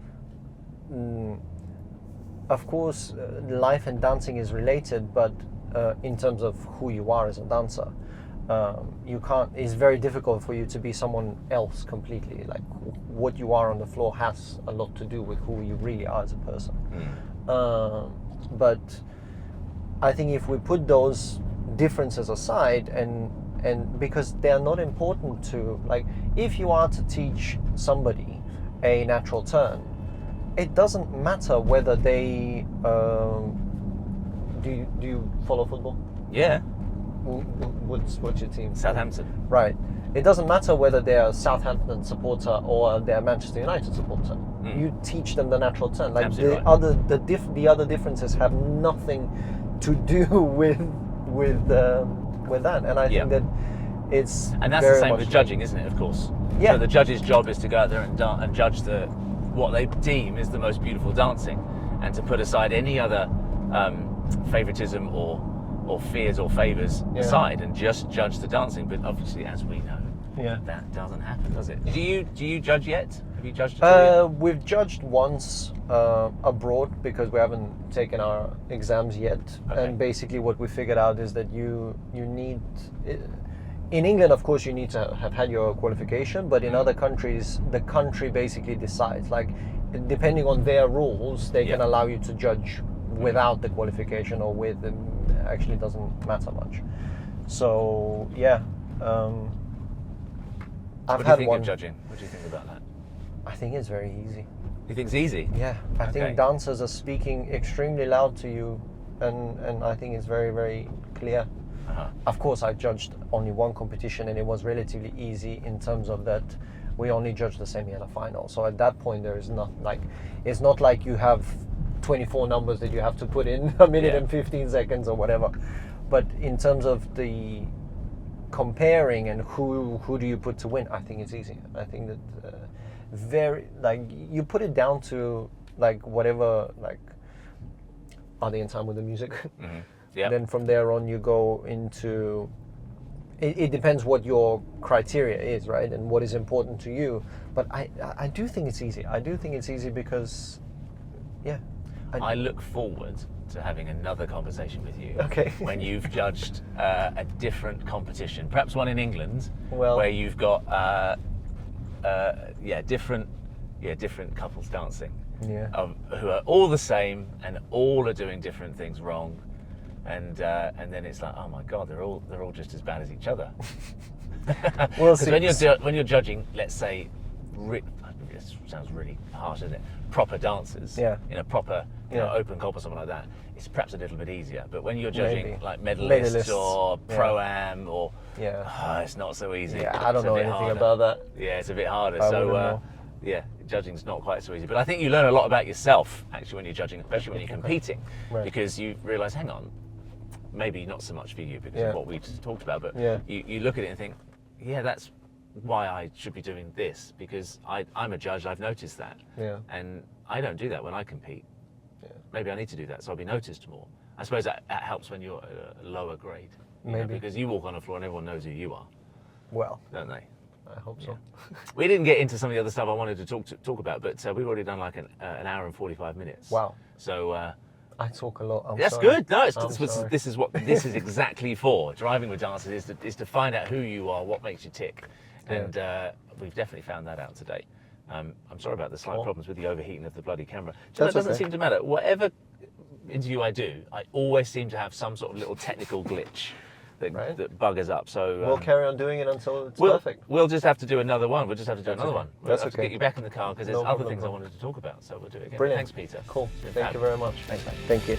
of course, life and dancing is related, but in terms of who you are as a dancer, you can't. It's very difficult for you to be someone else completely. Like, what you are on the floor has a lot to do with who you really are as a person. But I think if we put those differences aside and and because they are not important to, like, if you are to teach somebody a natural turn, it doesn't matter whether they do you follow football? Yeah. What's your team? Southampton. Right. It doesn't matter whether they're a Southampton supporter or they're a Manchester United supporter. You teach them the natural turn. Like Absolutely the other differences have nothing to do with that. And I think that it's and that's very the same much with judging, isn't it? Of course. Yeah. So the judge's job is to go out there and judge what they deem is the most beautiful dancing, and to put aside any other favoritism or fears or favors aside, and just judge the dancing. But obviously, as we know, that doesn't happen, does it? Do you judge yet? Have you judged at all yet? We've judged once abroad because we haven't taken our exams yet. Okay. And basically what we figured out is that you need, in England of course you need to have had your qualification, but in other countries the country basically decides, like depending on their rules they can allow you to judge without the qualification or with them. Actually doesn't matter much. So I've had one. Of judging? What do you think about that? I think it's very easy. You think it's easy? Yeah, I think dancers are speaking extremely loud to you, and I think it's very, very clear. Of course, I judged only one competition, and it was relatively easy in terms of that we only judged the semi and a final. So at that point, there is not like, it's not like you have 24 numbers that you have to put in a minute and 15 seconds or whatever. But in terms of the comparing and who do you put to win, I think it's easy. I think that very, like, you put it down to like whatever, like, are they in time with the music? Then from there on you go into it depends what your criteria is, right, and what is important to you. But I do think it's easy. I do think it's easy because I look forward to having another conversation with you when you've judged a different competition, perhaps one in England, where you've got different couples dancing, who are all the same and all are doing different things wrong, and then it's like, oh my God, they're all just as bad as each other. Because when you're judging, let's say, this sounds really harsh, isn't it? Proper dancers in a proper open comp or something like that, it's perhaps a little bit easier. But when you're judging like medalists or pro-am or it's not so easy. I don't know anything about that. Yeah, it's a bit harder. So judging's not quite so easy. But I think you learn a lot about yourself actually when you're judging, especially when you're competing, because you realise, hang on, maybe not so much for you because of what we just talked about, but you look at it and think, that's why I should be doing this, because I'm a judge, I've noticed that. And I don't do that when I compete. Maybe I need to do that so I'll be noticed more. I suppose that helps when you're at a lower grade. Maybe. Because you walk on the floor and everyone knows who you are. Well. Don't they? I hope so. We didn't get into some of the other stuff I wanted to talk about, but we've already done like an hour and 45 minutes. Wow. So I talk a lot. That's good. No, this is what this is exactly for. Driving with dancers is to find out who you are, what makes you tick, and we've definitely found that out today. I'm sorry about the slight problems with the overheating of the bloody camera. That doesn't seem to matter. Whatever interview I do, I always seem to have some sort of little technical glitch that buggers up. So we'll carry on doing it until it's perfect. We'll just have to do another one. We'll just have to do another one. We'll That's have to get you back in the car because there's other things I wanted to talk about. So we'll do it again. Brilliant. Thanks, Peter. Cool. Thank you very much. Thanks, mate. Thank you.